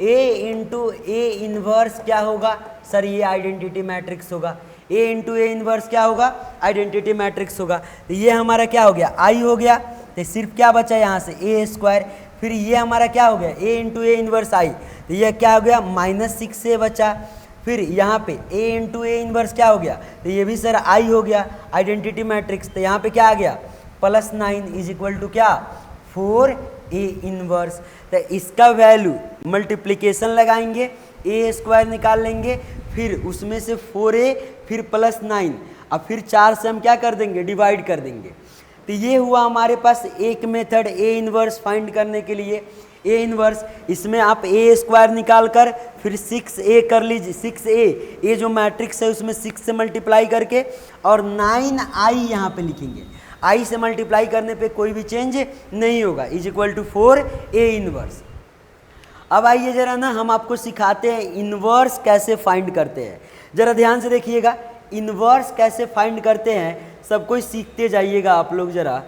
A इंटू A इन्वर्स क्या होगा सर, ये आइडेंटिटी मैट्रिक्स होगा। A इंटू A इन्वर्स क्या होगा, आइडेंटिटी मैट्रिक्स होगा। तो ये हमारा क्या हो गया, I हो गया, तो सिर्फ क्या बचा यहाँ से A स्क्वायर, फिर ये हमारा क्या हो गया A into A inverse I, तो ये क्या हो गया माइनस 6A बचा। फिर यहाँ पे A इंटू A इन्वर्स क्या हो गया, तो ये भी सर I हो गया आइडेंटिटी मैट्रिक्स। तो यहाँ पे क्या आ गया प्लस 9 इज इक्वल टू क्या 4A इन्वर्स। तो इसका वैल्यू मल्टीप्लिकेशन लगाएंगे, A स्क्वायर निकाल लेंगे, फिर उसमें से 4A फिर प्लस 9 अब फिर 4 से हम क्या कर देंगे डिवाइड कर देंगे। तो ये हुआ हमारे पास एक मेथड A इन्वर्स फाइंड करने के लिए। A इन्वर्स, इसमें आप A स्क्वायर निकाल कर फिर 6A कर लीजिए, 6A ये जो मैट्रिक्स है उसमें 6 से मल्टीप्लाई करके और 9I यहाँ पे लिखेंगे। I से मल्टीप्लाई करने पे कोई भी चेंज नहीं होगा, is equal to 4A inverse. अब आइए जरा ना हम आपको सिखाते हैं इन्वर्स कैसे फाइंड करते हैं। जरा ध्यान से देखिएगा, इन्वर्स कैसे फाइंड करते हैं सब कोई सीखते जाइएगा आप लोग। जरा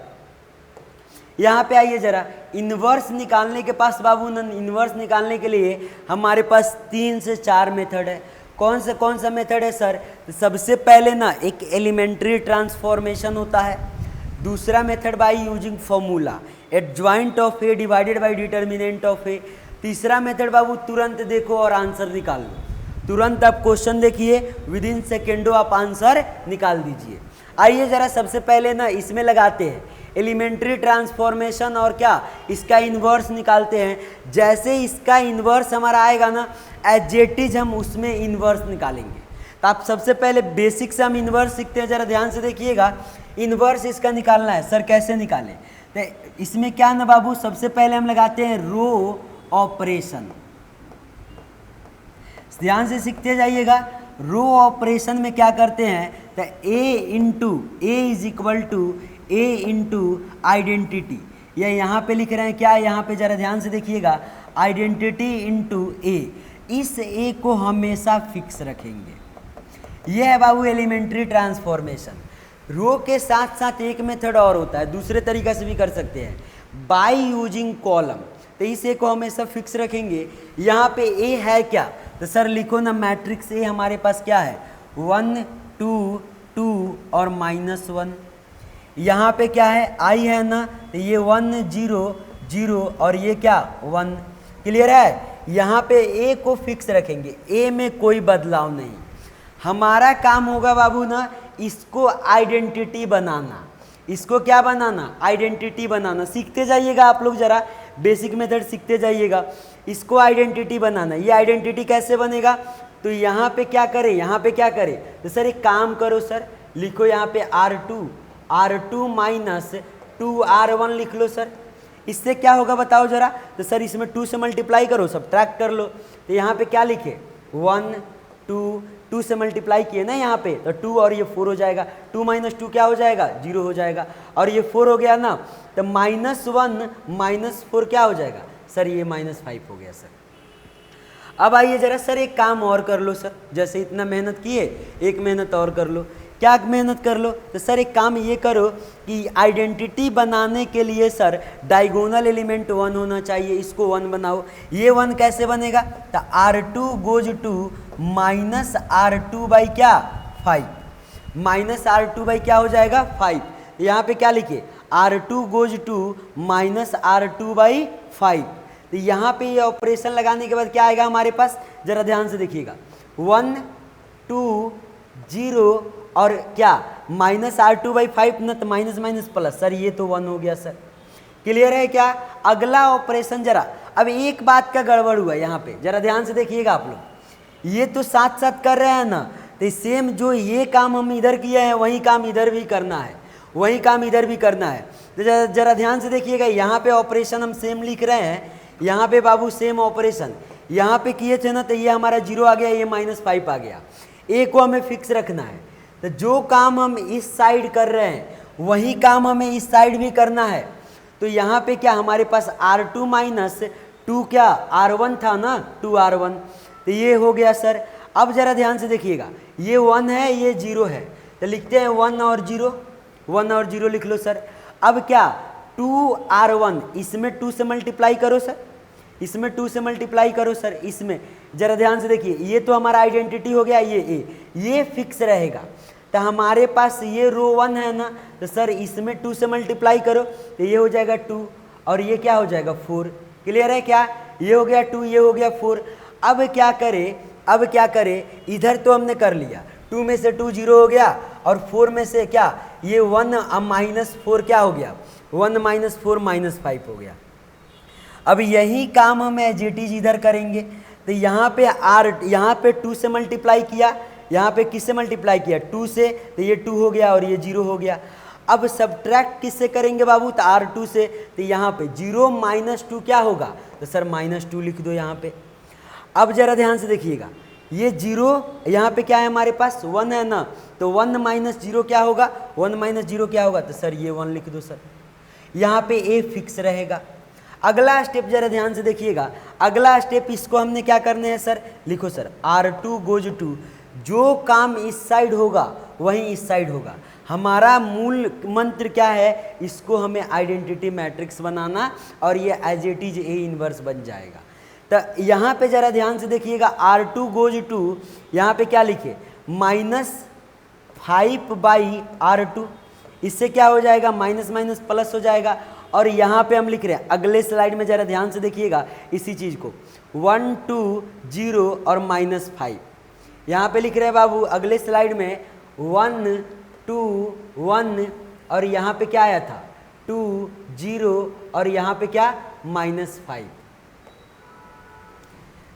यहाँ पे आइए, जरा इन्वर्स निकालने के पास बाबू न, इन्वर्स निकालने के लिए हमारे पास 3 से 4 मेथड है। कौन सा मेथड है सर, तो सबसे पहले ना एक एलिमेंट्री ट्रांसफॉर्मेशन होता है, दूसरा method by using formula adjoint of A divided by determinant of A, तीसरा मेथड बाबू तुरंत देखो और आंसर निकाल लो। तुरंत आप क्वेश्चन देखिए, विद इन सेकेंडों आप आंसर निकाल दीजिए। आइए जरा सबसे पहले ना इसमें लगाते हैं एलिमेंट्री ट्रांसफॉर्मेशन और क्या इसका इन्वर्स निकालते हैं। जैसे इसका इन्वर्स हमारा आएगा ना एज इट इज हम उसमें इन्वर्स निकालेंगे। तो आप सबसे पहले बेसिक से हम इन्वर्स सीखते हैं, जरा ध्यान से देखिएगा। इन्वर्स इसका निकालना है सर, कैसे निकालें? तो इसमें क्या ना बाबू, सबसे पहले हम लगाते हैं रो ऑपरेशन। ध्यान से सीखते जाइएगा। रो ऑपरेशन में क्या करते हैं, तो A is equal to A into identity. या यहाँ पे लिख रहे हैं क्या, यहाँ पे जरा ध्यान से देखिएगा, आइडेंटिटी इंटू ए। इस ए को हमेशा फिक्स रखेंगे। यह है बाबू एलिमेंट्री ट्रांसफॉर्मेशन। रो के साथ साथ एक मेथड और होता है, दूसरे तरीके से भी कर सकते हैं, बाय यूजिंग कॉलम। तो इस ए को हमेशा फिक्स रखेंगे। यहाँ पे ए है क्या, तो सर लिखो ना, मैट्रिक्स ए हमारे पास क्या है, 1 2 2 और -1। यहाँ पे क्या है, आई है ना, तो ये 1 0 0 और ये क्या 1। क्लियर है? यहाँ पे ए को फिक्स रखेंगे, ए में कोई बदलाव नहीं। हमारा काम होगा बाबू ना, इसको आइडेंटिटी बनाना। इसको क्या बनाना, आइडेंटिटी बनाना। सीखते जाइएगा आप लोग, जरा बेसिक मेथड सीखते जाइएगा। इसको आइडेंटिटी बनाना। ये आइडेंटिटी कैसे बनेगा, तो यहाँ पे क्या करें, यहाँ पे क्या करें, तो सर एक काम करो सर, लिखो यहाँ पे R2 माइनस 2R1 लिख लो सर। इससे क्या होगा बताओ जरा, तो सर इसमें 2 से मल्टीप्लाई करो, सब्ट्रैक्ट कर लो। तो यहाँ पे क्या लिखे, 1 2 से मल्टीप्लाई किए ना यहाँ पे, तो 2 और ये 4 हो जाएगा। 2 माइनस 2 क्या हो जाएगा, 0 हो जाएगा। और ये 4 हो गया ना, तो -1 -4 क्या हो जाएगा सर, ये -5 हो गया सर। अब आइए जरा सर एक काम और कर लो सर, जैसे इतना मेहनत किए, एक मेहनत और कर लो। क्या मेहनत कर लो, तो सर एक काम ये करो कि आइडेंटिटी बनाने के लिए सर डायगोनल एलिमेंट 1 होना चाहिए, इसको 1 बनाओ। ये 1 कैसे बनेगा, तो R2 goes to -R2 by क्या 5, -R2 बाई क्या हो जाएगा 5। यहाँ पे क्या लिखे, R2 goes to -R2 by 5। तो यहाँ पे ये ऑपरेशन लगाने के बाद क्या आएगा हमारे पास, जरा ध्यान से देखिएगा, 1 2 0 और क्या -R2 बाई 5 ना, तो माइनस माइनस प्लस, सर ये तो 1 हो गया सर। क्लियर है क्या? अगला ऑपरेशन जरा, अब एक बात का गड़बड़ हुआ यहाँ पे, जरा ध्यान से देखिएगा आप लोग। ये तो साथ साथ कर रहे हैं ना, तो सेम जो ये काम हम इधर किए हैं वही काम इधर भी करना है, वही काम इधर भी करना है। तो जरा ध्यान से देखिएगा, यहाँ पे ऑपरेशन हम सेम लिख रहे हैं, यहाँ पे बाबू सेम ऑपरेशन यहाँ पे किए थे ना, तो ये हमारा 0 आ गया, ये -5 आ गया। ए को हमें फिक्स रखना है। तो जो काम हम इस साइड कर रहे हैं वही काम हमें इस साइड भी करना है। तो यहाँ पे क्या हमारे पास R2 माइनस 2 क्या R1 था ना, 2R1, तो ये हो गया सर। अब जरा ध्यान से देखिएगा, ये 1 है, ये 0 है, तो लिखते हैं 1 और 0, 1 और 0 लिख लो सर। अब क्या 2R1, इसमें 2 से मल्टीप्लाई करो सर, इसमें 2 से मल्टीप्लाई करो सर, इसमें जरा ध्यान से देखिए, ये तो हमारा आइडेंटिटी हो गया, ये फिक्स रहेगा। तो हमारे पास ये रो 1 है ना, तो सर इसमें 2 से मल्टीप्लाई करो, तो ये हो जाएगा 2 और ये क्या हो जाएगा 4। क्लियर है क्या? ये हो गया 2, ये हो गया 4। अब क्या करें, इधर तो हमने कर लिया, 2 में से 2 0 हो गया और 4 में से क्या ये 1 -4 क्या हो गया, 1 -4 -5 हो गया। अब यही काम हम एज इट इज इधर करेंगे। तो यहाँ पे 2 से मल्टीप्लाई किया, यहाँ पे किससे मल्टीप्लाई किया 2 से, तो ये 2 हो गया और ये 0 हो गया। अब सब्ट्रैक्ट किससे करेंगे बाबू, तो R2 से। तो यहाँ पे 0 - 2 क्या होगा, तो सर -2 लिख दो यहाँ पे। अब जरा ध्यान से देखिएगा, ये 0 यहाँ पे क्या है हमारे पास 1 है ना, तो 1 - 0 क्या होगा, 1 - 0 क्या होगा, तो सर ये 1 लिख दो सर। यहाँ पे ए फिक्स रहेगा। अगला स्टेप जरा ध्यान से देखिएगा, अगला स्टेप इसको हमने क्या करने हैं सर, लिखो सर R2 गोज टू, जो काम इस साइड होगा वही इस साइड होगा। हमारा मूल मंत्र क्या है, इसको हमें आइडेंटिटी मैट्रिक्स बनाना और ये as it is A inverse बन जाएगा। तो यहाँ पे जरा ध्यान से देखिएगा, R2 गोज टू, यहाँ पे क्या लिखे -5 बाई R2, इससे क्या हो जाएगा माइनस माइनस प्लस हो जाएगा। और यहाँ पे हम लिख रहे हैं, अगले स्लाइड में जरा ध्यान से देखिएगा इसी चीज़ को, 1 2 0 और -5 यहाँ पे लिख रहे हैं बाबू। अगले स्लाइड में 1 2 1 और यहाँ पे क्या आया था 2 0 और यहाँ पे क्या -5।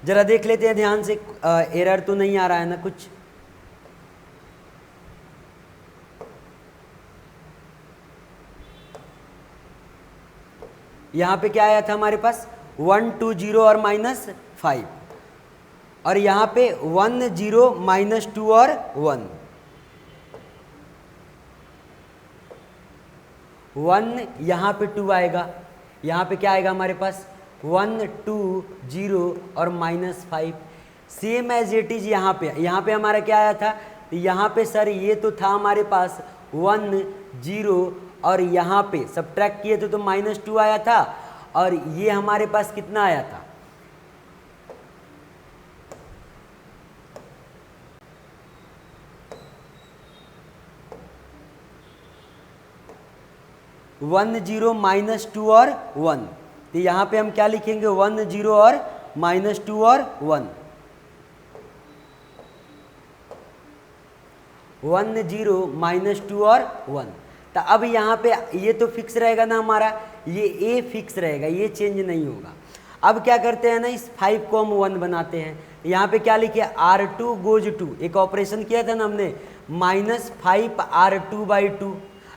जरा देख लेते हैं ध्यान से, एरर तो नहीं आ रहा है ना कुछ, यहाँ पे क्या आया था हमारे पास 1 2 0 और -5, और यहाँ पे 1 0 -2 और 1 1, यहाँ पे 2 आएगा, यहाँ पे क्या आएगा हमारे पास 1 2 0 और -5। सेम एज इट इज यहाँ पे हमारा क्या आया था, यहाँ पे सर ये तो था हमारे पास 1 0 और यहाँ पे सब्ट्रैक्ट किए थे तो -2 आया था, और ये हमारे पास कितना आया था 1 0 -2 और 1। तो यहाँ पे हम क्या लिखेंगे 1 0 और -2 और 1, 1 0 -2 और 1। तो अब यहाँ पे ये तो फिक्स रहेगा ना हमारा, ये ए फिक्स रहेगा, ये चेंज नहीं होगा। अब क्या करते हैं ना, इस 5 को हम 1 बनाते हैं। यहाँ पे क्या लिखे R2 गोज 2, एक ऑपरेशन किया था ना हमने -5 R2 बाई 2,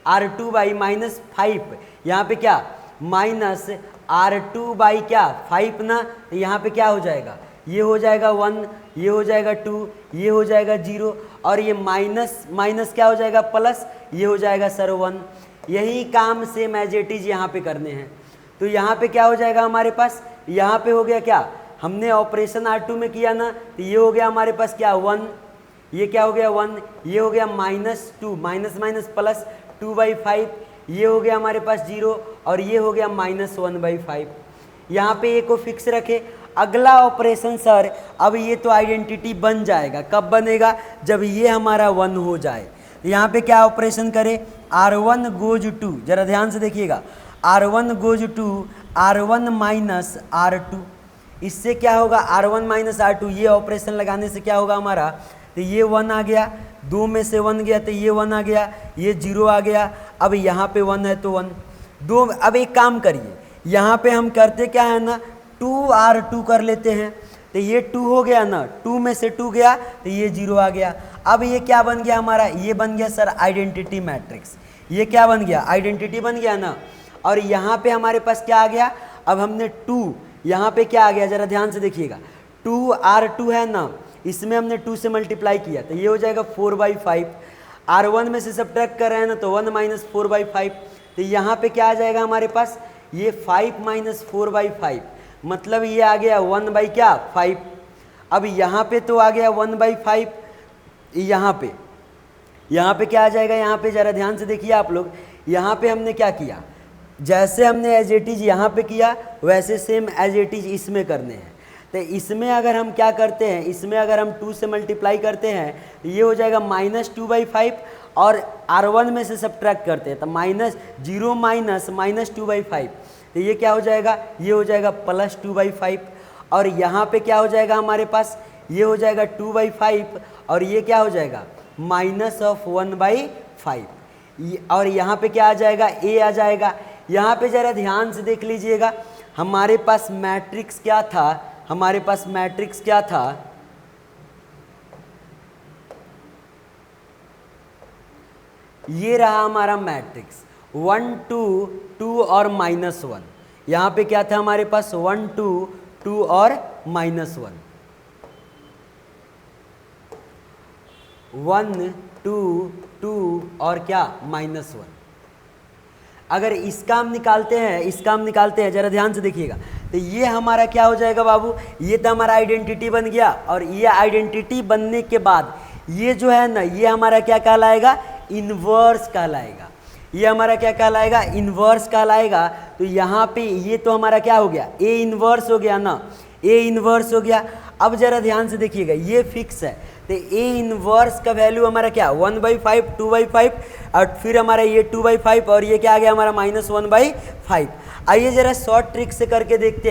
R2 बाई -5, यहाँ पे क्या -R2 बाई क्या 5 ना, तो यहाँ पे क्या हो जाएगा, ये हो जाएगा 1, ये हो जाएगा 2, ये हो जाएगा 0, और ये माइनस माइनस क्या हो जाएगा प्लस, ये हो जाएगा सर 1। यही काम सेम एज इट इज यहाँ पे करने हैं। तो यहाँ पे क्या हो जाएगा हमारे पास, यहाँ पे हो गया क्या, हमने ऑपरेशन R2 में किया ना, तो ये हो गया हमारे पास क्या 1, ये क्या हो गया 1, ये हो गया -2 माइनस माइनस प्लस 2/5, ये हो गया हमारे पास 0, और ये हो गया -1/5। यहाँ पे ए को फिक्स रखे। अगला ऑपरेशन सर, अब ये तो आइडेंटिटी बन जाएगा, कब बनेगा, जब ये हमारा 1 हो जाए। यहाँ पे क्या ऑपरेशन करें, R1 गोज 2, जरा ध्यान से देखिएगा, R1 goes 2 R1 minus R2, इससे क्या होगा R1 माइनस R2, ये ऑपरेशन लगाने से क्या होगा हमारा, तो ये 1 आ गया, 2 में से 1 गया तो ये 1 आ गया, ये 0 आ गया, अब यहाँ पे 1 है तो 1 2। अब एक काम करिए, यहाँ पे हम करते क्या है ना, 2R2 कर लेते हैं, तो ये 2 हो गया ना, 2 में से 2 गया तो ये 0 आ गया। अब ये क्या बन गया हमारा, ये बन गया सर आइडेंटिटी मैट्रिक्स, ये क्या बन गया आइडेंटिटी बन गया ना। और यहाँ पे हमारे पास क्या आ गया, अब हमने 2, यहाँ पे क्या आ गया जरा ध्यान से देखिएगा, 2R2 है ना, इसमें हमने 2 से मल्टीप्लाई किया तो ये हो जाएगा 4/5, R1 में से सब्ट्रैक्ट कर रहे हैं ना तो 1 - 4/5, तो यहाँ पे क्या आ जाएगा हमारे पास, ये 5 - 4/5, मतलब ये आ गया 1/5। अब यहाँ पे तो आ गया 1/5, यहाँ पे क्या आ जाएगा, यहाँ पे ज़रा ध्यान से देखिए आप लोग, यहाँ पे हमने क्या किया, जैसे हमने एज इट इज यहाँ पे किया वैसे सेम एज इट इज इसमें करने हैं। तो इसमें अगर हम क्या करते हैं, इसमें अगर हम 2 से मल्टीप्लाई करते हैं तो ये हो जाएगा -2/5, और R1 में से सब्ट्रैक्ट करते हैं तो -0 माइनस -2/5, तो ये क्या हो जाएगा, ये हो जाएगा +2/5, और यहाँ पे क्या हो जाएगा हमारे पास, ये हो जाएगा 2/5, और ये क्या हो जाएगा -1/5, और यहाँ पे क्या आ जाएगा, ए आ जाएगा। यहाँ पे ज़रा ध्यान से देख लीजिएगा, हमारे पास मैट्रिक्स क्या था, हमारे पास मैट्रिक्स क्या था, ये रहा हमारा मैट्रिक्स 1 2 2 और -1। यहाँ पे क्या था हमारे पास 1 2 2 और -1, 1 2 2 और क्या -1। अगर इसका हम निकालते हैं, जरा ध्यान से देखिएगा, तो ये हमारा क्या हो जाएगा बाबू, ये तो हमारा आइडेंटिटी बन गया, और ये आइडेंटिटी बनने के बाद ये जो है ना, ये हमारा क्या कहलाएगा, इन्वर्स कहलाएगा। ये हमारा क्या कहलाएगा, इन्वर्स कहलाएगा। तो यहाँ पे ये तो हमारा क्या हो गया, ए इन्वर्स हो गया ना, ए इन्वर्स हो गया। अब जरा ध्यान से देखिएगा, ये फिक्स है, तो ए इन्वर्स का वैल्यू हमारा क्या 1/5 2/5, और फिर हमारा ये 2/5, और ये क्या आ गया हमारा -1/5। आइए जरा शॉर्ट ट्रिक से करके देखते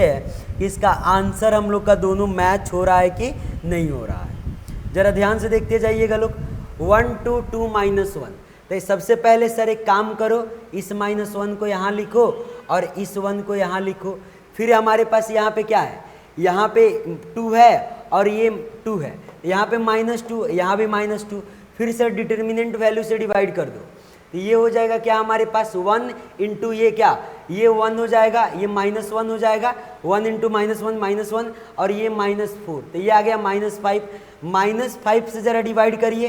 हैं, कि इसका आंसर हम लोग का दोनों मैच हो रहा है कि नहीं हो रहा है। जरा ध्यान से देखते जाइएगा लोग, 1 2 2 -1। तो सबसे पहले सर एक काम करो, इस -1 को यहाँ लिखो और इस 1 को यहाँ लिखो। फिर हमारे पास यहाँ पे क्या है, यहाँ पे 2 है और ये 2 है, यहाँ पे -2, यहाँ भी -2। फिर सर डिटर्मिनेंट वैल्यू से डिवाइड कर दो, तो तो ये हो जाएगा क्या हमारे पास 1 इंटू ये क्या, ये 1 हो जाएगा, ये -1 हो जाएगा, 1 इंटू -1 और ये -4, तो ये आ गया -5। -5 से ज़रा डिवाइड करिए,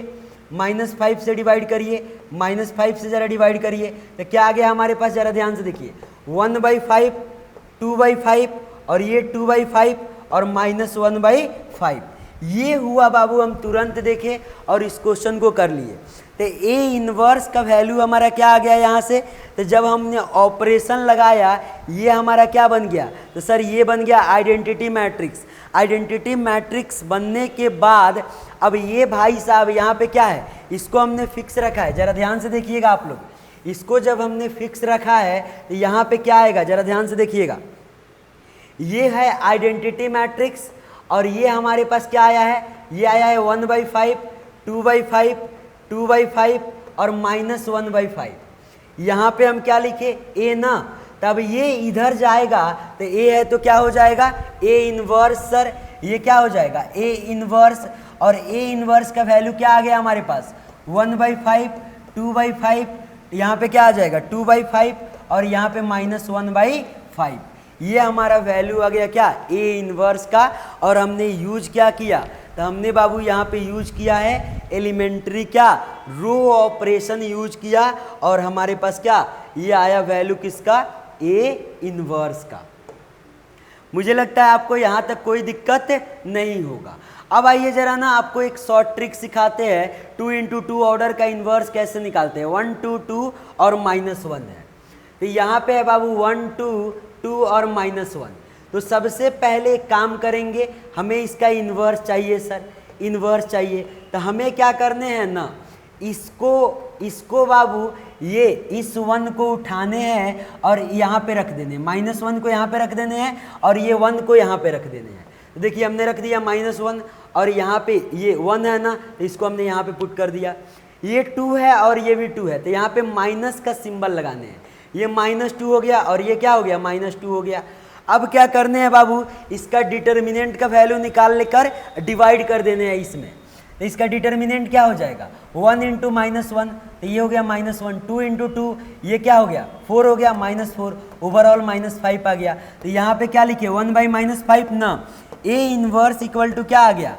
-5 से डिवाइड करिए, -5 से ज़रा डिवाइड करिए, तो क्या आ गया हमारे पास, ज़रा ध्यान से देखिए, 1/5, 2/5 और ये 2/5 और -1/5। ये हुआ बाबू, हम तुरंत देखे और इस क्वेश्चन को कर लिए। तो ए इनवर्स का वैल्यू हमारा क्या आ गया यहाँ से, तो जब हमने ऑपरेशन लगाया ये हमारा क्या बन गया, तो सर ये बन गया आइडेंटिटी मैट्रिक्स। आइडेंटिटी मैट्रिक्स बनने के बाद अब ये भाई साहब यहाँ पे क्या है, इसको हमने फिक्स रखा है, ज़रा ध्यान से देखिएगा आप लोग, इसको जब हमने फिक्स रखा है तो यहाँ पे क्या आएगा, ज़रा ध्यान से देखिएगा, ये है आइडेंटिटी मैट्रिक्स और ये हमारे पास क्या आया है, ये आया है 1/5, 2/5, 2/5 और -1/5। यहाँ पे हम क्या लिखे, ए ना, तब ये इधर जाएगा तो ए है तो क्या हो जाएगा, ए इनवर्स। सर ये क्या हो जाएगा, ए इनवर्स, और ए इनवर्स का वैल्यू क्या आ गया हमारे पास, 1/5, 2/5, यहाँ पे क्या आ जाएगा 2/5 और यहाँ पे -1/5। ये हमारा वैल्यू आ गया क्या, ए इनवर्स का। और हमने यूज क्या किया, तो हमने बाबू यहाँ पे यूज किया है एलिमेंट्री क्या, रो ऑपरेशन यूज किया और हमारे पास क्या ये आया वैल्यू किसका, ए इनवर्स का। मुझे लगता है आपको यहाँ तक कोई दिक्कत नहीं होगा। अब आइए जरा ना आपको एक शॉर्ट ट्रिक सिखाते हैं, 2 × 2 ऑर्डर का इन्वर्स कैसे निकालते हैं। 1 2 2 और -1 है, तो यहाँ पे है बाबू 1 2 2 और -1। तो सबसे पहले एक काम करेंगे, हमें इसका इन्वर्स चाहिए सर, इन्वर्स चाहिए, तो हमें क्या करने हैं ना, इसको बाबू ये इस 1 को उठाने हैं और यहाँ पे रख देने, -1 को यहाँ पे रख देने हैं और ये 1 को यहाँ पे रख देने हैं। तो देखिए हमने रख दिया -1 और यहाँ पे ये 1 है ना, तो इसको हमने यहाँ पे पुट कर दिया। ये 2 है और ये भी 2 है, तो यहाँ पे माइनस का सिंबल लगाने हैं, ये -2 हो गया और ये क्या हो गया, -2 हो गया। अब क्या करने हैं बाबू, इसका डिटर्मिनेंट का वैल्यू निकाल लेकर डिवाइड कर देने हैं इसमें, तो इसका डिटर्मिनेंट क्या हो जाएगा, 1 × -1, तो ये हो गया -1, 2 × 2 ये क्या हो गया 4 हो गया, -4, ओवरऑल -5 आ गया। तो यहाँ पे क्या लिखे 1/-5 ना, ए इनवर्स इक्वल टू क्या आ गया,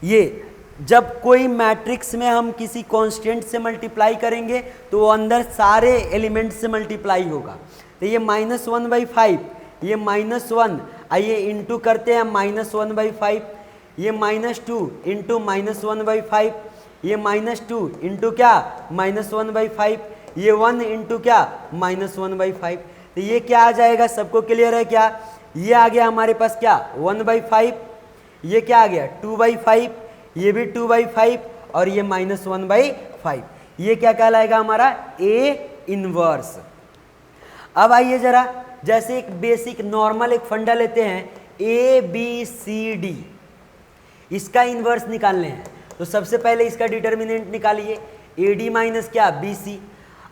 ये जब कोई मैट्रिक्स में हम किसी कांस्टेंट से मल्टीप्लाई करेंगे तो वो अंदर सारे एलिमेंट से मल्टीप्लाई होगा। तो ये -1/5, ये -1, आइए इंटू करते हैं -1/5, ये -2 इंटू -1/5, ये -2 इंटू क्या -1/5, ये 1 इंटू क्या -1/5। तो ये क्या आ जाएगा, सबको क्लियर है क्या, ये आ गया हमारे पास क्या 1/5, ये क्या आ गया 2/5, ये भी 2/5 और ये -1/5। ये क्या कहलाएगा हमारा ए इनवर्स। अब आइए जरा जैसे एक बेसिक नॉर्मल एक फंडा लेते हैं, ABCD, इसका इनवर्स निकालने हैं। तो सबसे पहले इसका डिटर्मिनेंट निकालिए, AD माइनस क्या BC।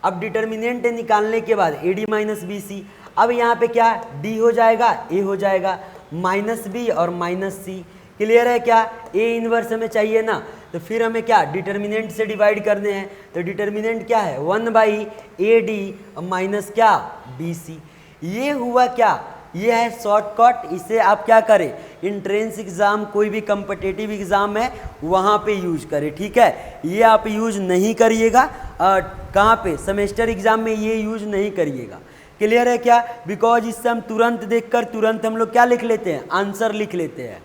अब डिटर्मिनेंट निकालने के बाद AD माइनस BC, अब यहाँ पे क्या D हो जाएगा, A हो जाएगा, -B और -C। क्लियर है क्या, ए इनवर्स हमें चाहिए ना, तो फिर हमें क्या डिटर्मिनेंट से डिवाइड करने हैं। तो डिटर्मिनेंट क्या है 1/AD माइनस क्या BC। ये हुआ क्या, ये है शॉर्टकट, इसे आप क्या करें इंट्रेंस एग्जाम कोई भी कम्पिटिटिव एग्जाम है वहाँ पे यूज करें, ठीक है। ये आप यूज नहीं करिएगा, कहाँ पे सेमेस्टर एग्जाम में ये यूज नहीं करिएगा। क्लियर है क्या, बिकॉज इससे हम तुरंत देखकर तुरंत हम लोग क्या लिख लेते हैं, आंसर लिख लेते हैं,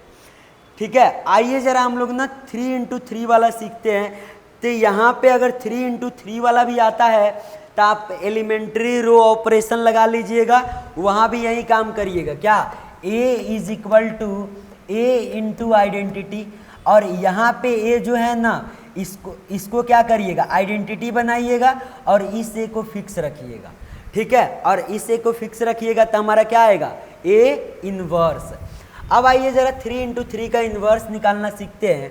ठीक है। आइए जरा हम लोग ना 3 × 3 वाला सीखते हैं। तो यहाँ पे अगर 3 × 3 वाला भी आता है तो आप एलिमेंट्री रो ऑपरेशन लगा लीजिएगा, वहाँ भी यही काम करिएगा, क्या A = A × आइडेंटिटी, और यहाँ पे A जो है ना इसको क्या करिएगा आइडेंटिटी बनाइएगा और इस A को फिक्स रखिएगा, ठीक है। और इस A को फिक्स रखिएगा तो हमारा क्या आएगा A इनवर्स। अब आइए जरा 3 × 3 का इन्वर्स निकालना सीखते हैं।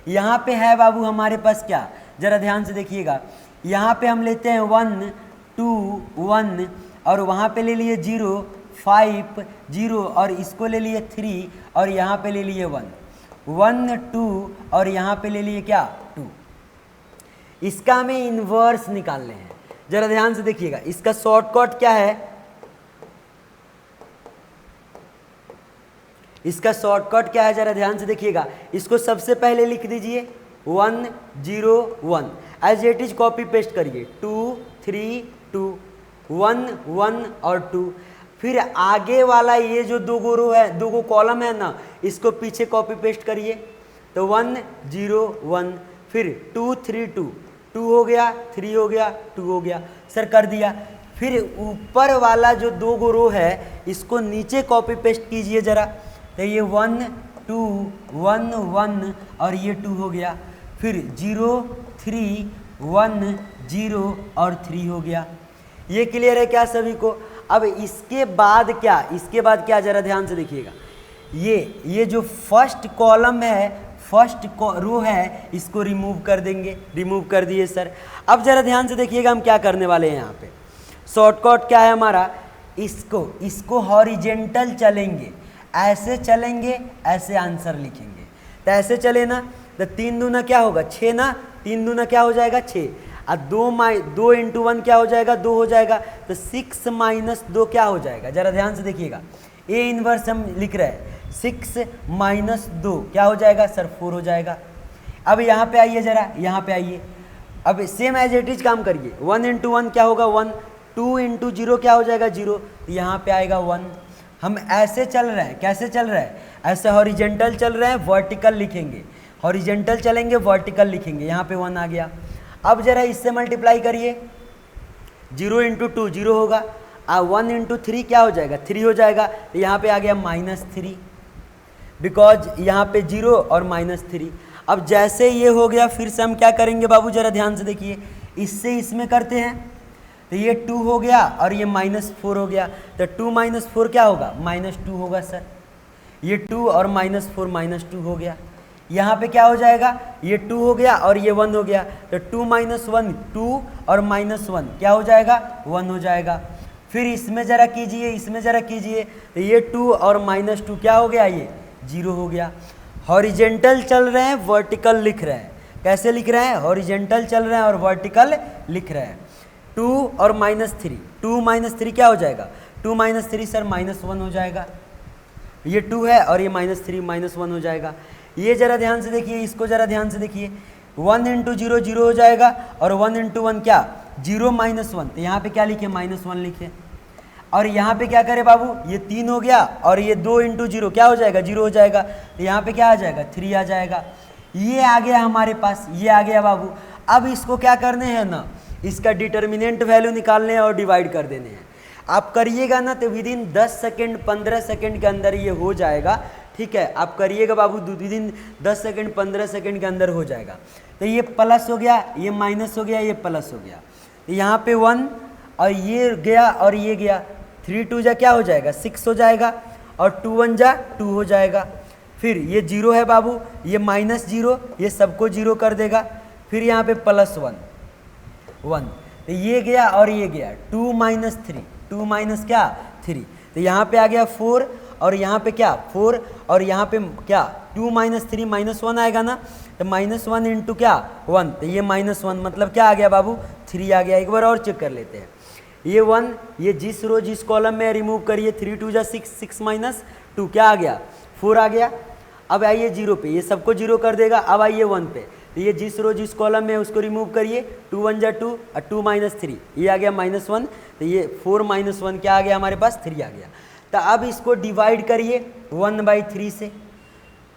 यहाँ पे है बाबू हमारे पास क्या, जरा ध्यान से देखिएगा, यहाँ पे हम लेते हैं 1 2 1 और वहाँ पे ले लिए 0 5 0 और इसको ले लिए 3 और यहाँ पे ले लिए 1 1 2 और यहाँ पे ले लिए क्या 2। इसका हमें इन्वर्स निकालने हैं। जरा ध्यान से देखिएगा, इसका शॉर्टकट क्या है, इसका शॉर्टकट क्या है, जरा ध्यान से देखिएगा। इसको सबसे पहले लिख दीजिए 1 0 1, as it is copy paste करिए, 2 3 2 1 1 और 2। फिर आगे वाला ये जो दो गो रो है, दो गो कॉलम है ना, इसको पीछे कॉपी पेस्ट करिए, तो 1 0 1, फिर 2 3 2, 2 हो गया, 3 हो गया, 2 हो गया, सर कर दिया। फिर ऊपर वाला जो दो गो रो है इसको नीचे कॉपी पेस्ट कीजिए जरा, तो ये 1 2 1 1 और ये 2 हो गया, फिर 0 3 1 0 और 3 हो गया। ये क्लियर है क्या सभी को? अब इसके बाद क्या, इसके बाद क्या, जरा ध्यान से देखिएगा, ये जो फर्स्ट कॉलम है, फर्स्ट रो है, इसको रिमूव कर देंगे, रिमूव कर दिए सर। अब जरा ध्यान से देखिएगा हम क्या करने वाले हैं यहाँ पे, शॉर्टकट क्या है हमारा, इसको हॉरिजेंटल चलेंगे, ऐसे चलेंगे, ऐसे आंसर लिखेंगे। तो ऐसे चले ना, तो 3 दूना क्या होगा 6 ना, 3 दूना क्या हो जाएगा 6, और 2 इंटू 1 क्या हो जाएगा 2 हो जाएगा, तो 6 माइनस 2 क्या हो जाएगा, जरा ध्यान से देखिएगा, ए इनवर्स हम लिख रहे हैं, 6 माइनस 2 क्या हो जाएगा सर 4 हो जाएगा। अब यहाँ पे आइए, जरा यहाँ पे आइए, अब सेम एज इट इज काम करिए, 1 इंटू 1 क्या होगा 1, 2 इंटू 0 क्या हो जाएगा 0, यहाँ पे आएगा 1। हम ऐसे चल रहे हैं, कैसे चल रहे हैं, ऐसे हॉरिजेंटल चल रहे हैं, वर्टिकल लिखेंगे, हॉरिजेंटल चलेंगे, वर्टिकल लिखेंगे, यहाँ पे 1 आ गया। अब जरा इससे मल्टीप्लाई करिए, 0 इंटू 2 0 होगा, 1 इंटू 3 क्या हो जाएगा 3 हो जाएगा, तो यहाँ पे आ गया -3, बिकॉज यहाँ पे 0 और -3। अब जैसे ये हो गया, फिर से हम क्या करेंगे बाबू, जरा ध्यान से देखिए, इससे इसमें करते हैं, तो ये 2 हो गया और ये -4 हो गया, तो 2 - 4 क्या होगा -2 होगा सर, ये 2 और -4 -2 हो गया। यहाँ पे क्या हो जाएगा, ये 2 हो गया और ये 1 हो गया, तो 2 - 1 2 और -1 क्या हो जाएगा 1 हो जाएगा। फिर इसमें जरा कीजिए, इसमें जरा कीजिए, तो ये 2 और -2 क्या हो गया, ये 0 हो गया। हॉरिजेंटल चल रहे हैं, वर्टिकल लिख रहे हैं, कैसे लिख रहे हैं, हॉरिजेंटल चल रहे हैं और वर्टिकल लिख रहे हैं। 2 और -3, 2 - 3 क्या हो जाएगा, 2 - 3 सर -1 हो जाएगा, ये 2 है और ये -3 -1 हो जाएगा। ये जरा ध्यान से देखिए, इसको जरा ध्यान से देखिए, 1 इंटू 0 0 हो जाएगा, और 1 इंटू 1 क्या 0 -1, तो यहाँ पे क्या लिखे -1 लिखे, और यहाँ पे क्या करें बाबू, ये 3 हो गया और ये 2 इंटू 0 क्या हो जाएगा 0 हो जाएगा, तो यहाँ पे क्या आ जाएगा 3 आ जाएगा। ये आ गया हमारे पास, ये आ गया बाबू। अब इसको क्या करने हैं ना, इसका डिटर्मिनेंट वैल्यू निकालने हैं और डिवाइड कर देने हैं। आप करिएगा ना तो विद इन 10 सेकेंड 15 सेकेंड के अंदर ये हो जाएगा, ठीक है, आप करिएगा बाबू, विद इन 10 सेकेंड 15 सेकेंड के अंदर हो जाएगा। तो ये प्लस हो गया, ये माइनस हो गया, ये प्लस हो गया, तो यहाँ पे 1 और ये गया और ये गया, 3 2 जा क्या हो जाएगा 6 हो जाएगा, और 2 1 जा 2 हो जाएगा। फिर ये 0 है बाबू, ये -0, ये सबको 0 कर देगा, फिर यहाँ पे +1 1, तो ये गया और ये गया, 2 - 3 2 माइनस क्या 3, तो यहाँ पे आ गया 4, और यहाँ पे क्या 4, और यहाँ पे क्या 2 - 3 -1 आएगा ना, तो -1 इंटू क्या 1, तो ये -1 मतलब क्या आ गया बाबू 3 आ गया। एक बार और चेक कर लेते हैं, ये 1, ये जिस रो जिस कॉलम में रिमूव करिए, 3 2 जा 6 6 - 2 क्या आ गया 4 आ गया। अब आइए 0 पे, ये सबको 0 कर देगा। अब आइए 1 पे, तो ये जिस रो जिस कॉलम में उसको रिमूव करिए, 2 1 जा 2 और 2 - 3 ये आ गया -1, तो ये 4 - 1 क्या आ गया हमारे पास 3 आ गया। तो अब इसको डिवाइड करिए 1/3 से,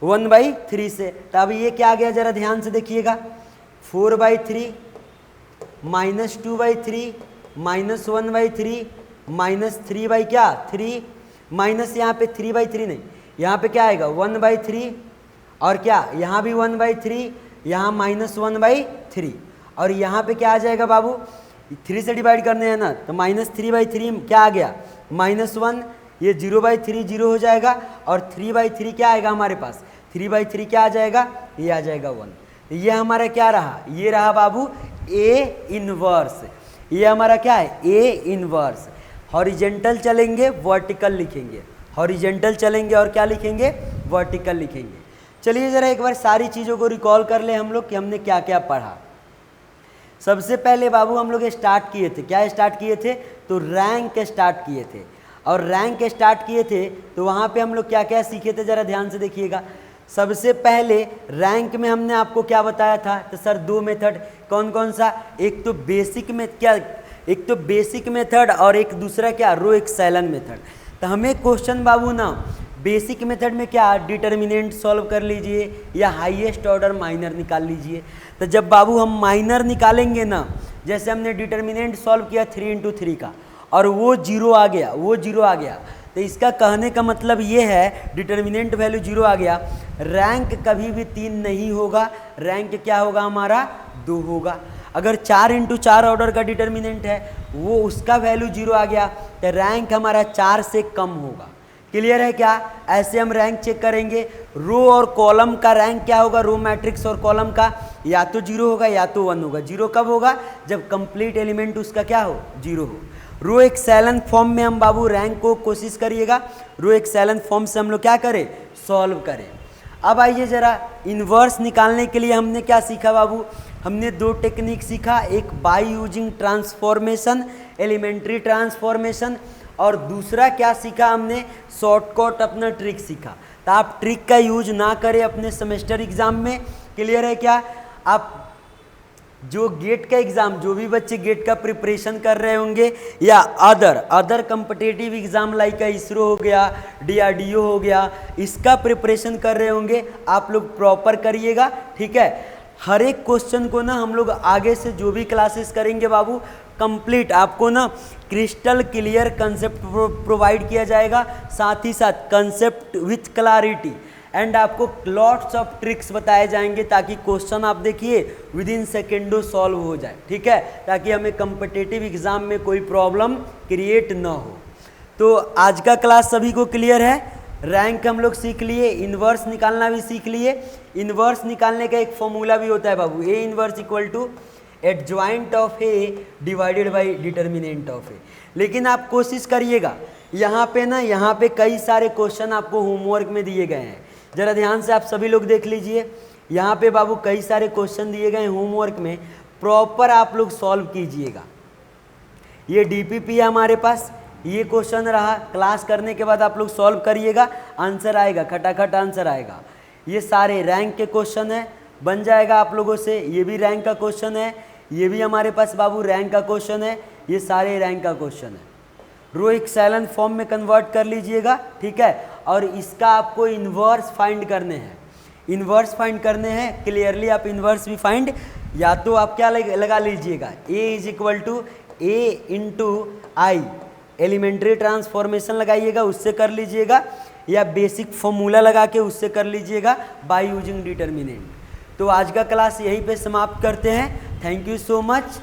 1/3 से, तो अब ये क्या आ गया जरा ध्यान से देखिएगा, 4/3 -2/3 -1/3 -3 क्या 3, माइनस यहाँ पे 3/3 नहीं, यहाँ पे क्या आएगा 1/3, और क्या यहाँ भी 1/3, यहाँ -1/3, और यहाँ पे क्या आ जाएगा बाबू 3 से डिवाइड करने हैं ना, तो -3/3 क्या आ गया -1, ये 0/3 0 हो जाएगा, और 3/3 क्या आएगा हमारे पास 3/3 क्या आ जाएगा, ये आ जाएगा 1। ये हमारा क्या रहा, ये रहा बाबू ए इनवर्स, ये हमारा क्या है ए इनवर्स। हॉरिजेंटल चलेंगे वर्टिकल लिखेंगे, हॉरिजेंटल चलेंगे और क्या लिखेंगे वर्टिकल लिखेंगे। चलिए ज़रा एक बार सारी चीज़ों को रिकॉल कर ले हम लोग कि हमने क्या क्या पढ़ा। सबसे पहले बाबू हम लोग स्टार्ट किए थे, क्या स्टार्ट किए थे, तो रैंक स्टार्ट किए थे। और रैंक स्टार्ट किए थे तो वहाँ पे हम लोग क्या क्या सीखे थे, ज़रा ध्यान से देखिएगा। सबसे पहले रैंक में हमने आपको क्या बताया था, तो सर दो मेथड, कौन कौन सा, एक तो बेसिक में क्या, एक तो बेसिक मेथड और एक दूसरा क्या, रो एक्सेलन मेथड। तो हमें क्वेश्चन बाबू ना बेसिक मेथड में क्या डिटर्मिनेंट सॉल्व कर लीजिए या हाईएस्ट ऑर्डर माइनर निकाल लीजिए। तो जब बाबू हम माइनर निकालेंगे ना, जैसे हमने डिटर्मिनेंट सॉल्व किया 3 × 3 का और वो जीरो आ गया, वो जीरो आ गया, तो इसका कहने का मतलब ये है डिटर्मिनेंट वैल्यू जीरो आ गया, रैंक कभी भी 3 नहीं होगा, रैंक क्या होगा हमारा 2 होगा। अगर 4 × 4 ऑर्डर का डिटर्मिनेंट है वो उसका वैल्यू जीरो आ गया तो रैंक हमारा 4 से कम होगा। क्लियर है क्या, ऐसे हम रैंक चेक करेंगे। रो और कॉलम का रैंक क्या होगा, रो मैट्रिक्स और कॉलम का या तो जीरो होगा या तो 1 होगा। जीरो कब होगा, जब कंप्लीट एलिमेंट उसका क्या हो, जीरो हो। रो एक्सेलन फॉर्म में हम बाबू रैंक को कोशिश करिएगा, रो एक्सेलन फॉर्म से हम लोग क्या करें, सॉल्व करें। अब आइए ज़रा इन्वर्स निकालने के लिए हमने क्या सीखा बाबू, हमने दो टेक्निक सीखा, एक by using transformation, elementary transformation, और दूसरा क्या सीखा हमने, शॉर्टकट अपना ट्रिक सीखा। तो आप ट्रिक का यूज ना करें अपने सेमेस्टर एग्जाम में। क्लियर है क्या, आप जो गेट का एग्ज़ाम, जो भी बच्चे गेट का प्रिपरेशन कर रहे होंगे या other competitive exam like ISRO हो गया, DRDO हो गया, इसका प्रिपरेशन कर रहे होंगे, आप लोग प्रॉपर करिएगा। ठीक है, हर एक क्वेश्चन को ना हम लोग आगे से जो भी क्लासेस करेंगे बाबू कंप्लीट आपको ना क्रिस्टल क्लियर कंसेप्ट प्रोवाइड किया जाएगा, साथ ही साथ कंसेप्ट विथ क्लैरिटी एंड आपको लॉट्स ऑफ ट्रिक्स बताए जाएंगे ताकि क्वेश्चन आप देखिए विद इन सेकेंडों सॉल्व हो जाए। ठीक है, ताकि हमें कम्पिटिटिव एग्जाम में कोई प्रॉब्लम क्रिएट ना हो। तो आज का क्लास सभी को क्लियर है, रैंक हम लोग सीख लिए, इन्वर्स निकालना भी सीख लिए। इन्वर्स निकालने का एक फॉर्मूला भी होता है बाबू, A inverse equal to adjoint of A divided by determinant of A. लेकिन आप कोशिश करिएगा, यहाँ पे ना, यहाँ पे कई सारे क्वेश्चन आपको होमवर्क में दिए गए हैं, ज़रा ध्यान से आप सभी लोग देख लीजिए। यहाँ पे बाबू कई सारे क्वेश्चन दिए गए हैं होमवर्क में, प्रॉपर आप लोग सॉल्व कीजिएगा। ये DPP है हमारे पास, ये क्वेश्चन रहा, क्लास करने के बाद आप लोग सॉल्व करिएगा, आंसर आएगा, खटाखट आंसर आएगा। ये सारे रैंक के क्वेश्चन है, बन जाएगा आप लोगों से। ये भी रैंक का क्वेश्चन है, ये भी हमारे पास बाबू रैंक का क्वेश्चन है, ये सारे रैंक का क्वेश्चन है। रो एक्सेलन फॉर्म में कन्वर्ट कर लीजिएगा। ठीक है, और इसका आपको इन्वर्स फाइंड करने हैं, इन्वर्स फाइंड करने हैं। क्लियरली आप इन्वर्स भी फाइंड, या तो आप क्या लगा लीजिएगा, A is equal to A into I, elementary transformation लगाइएगा, उससे कर लीजिएगा, या बेसिक फॉर्मूला लगा के उससे कर लीजिएगा बाय यूजिंग डिटर्मिनेंट। तो आज का क्लास यहीं पे समाप्त करते हैं। Thank you so much.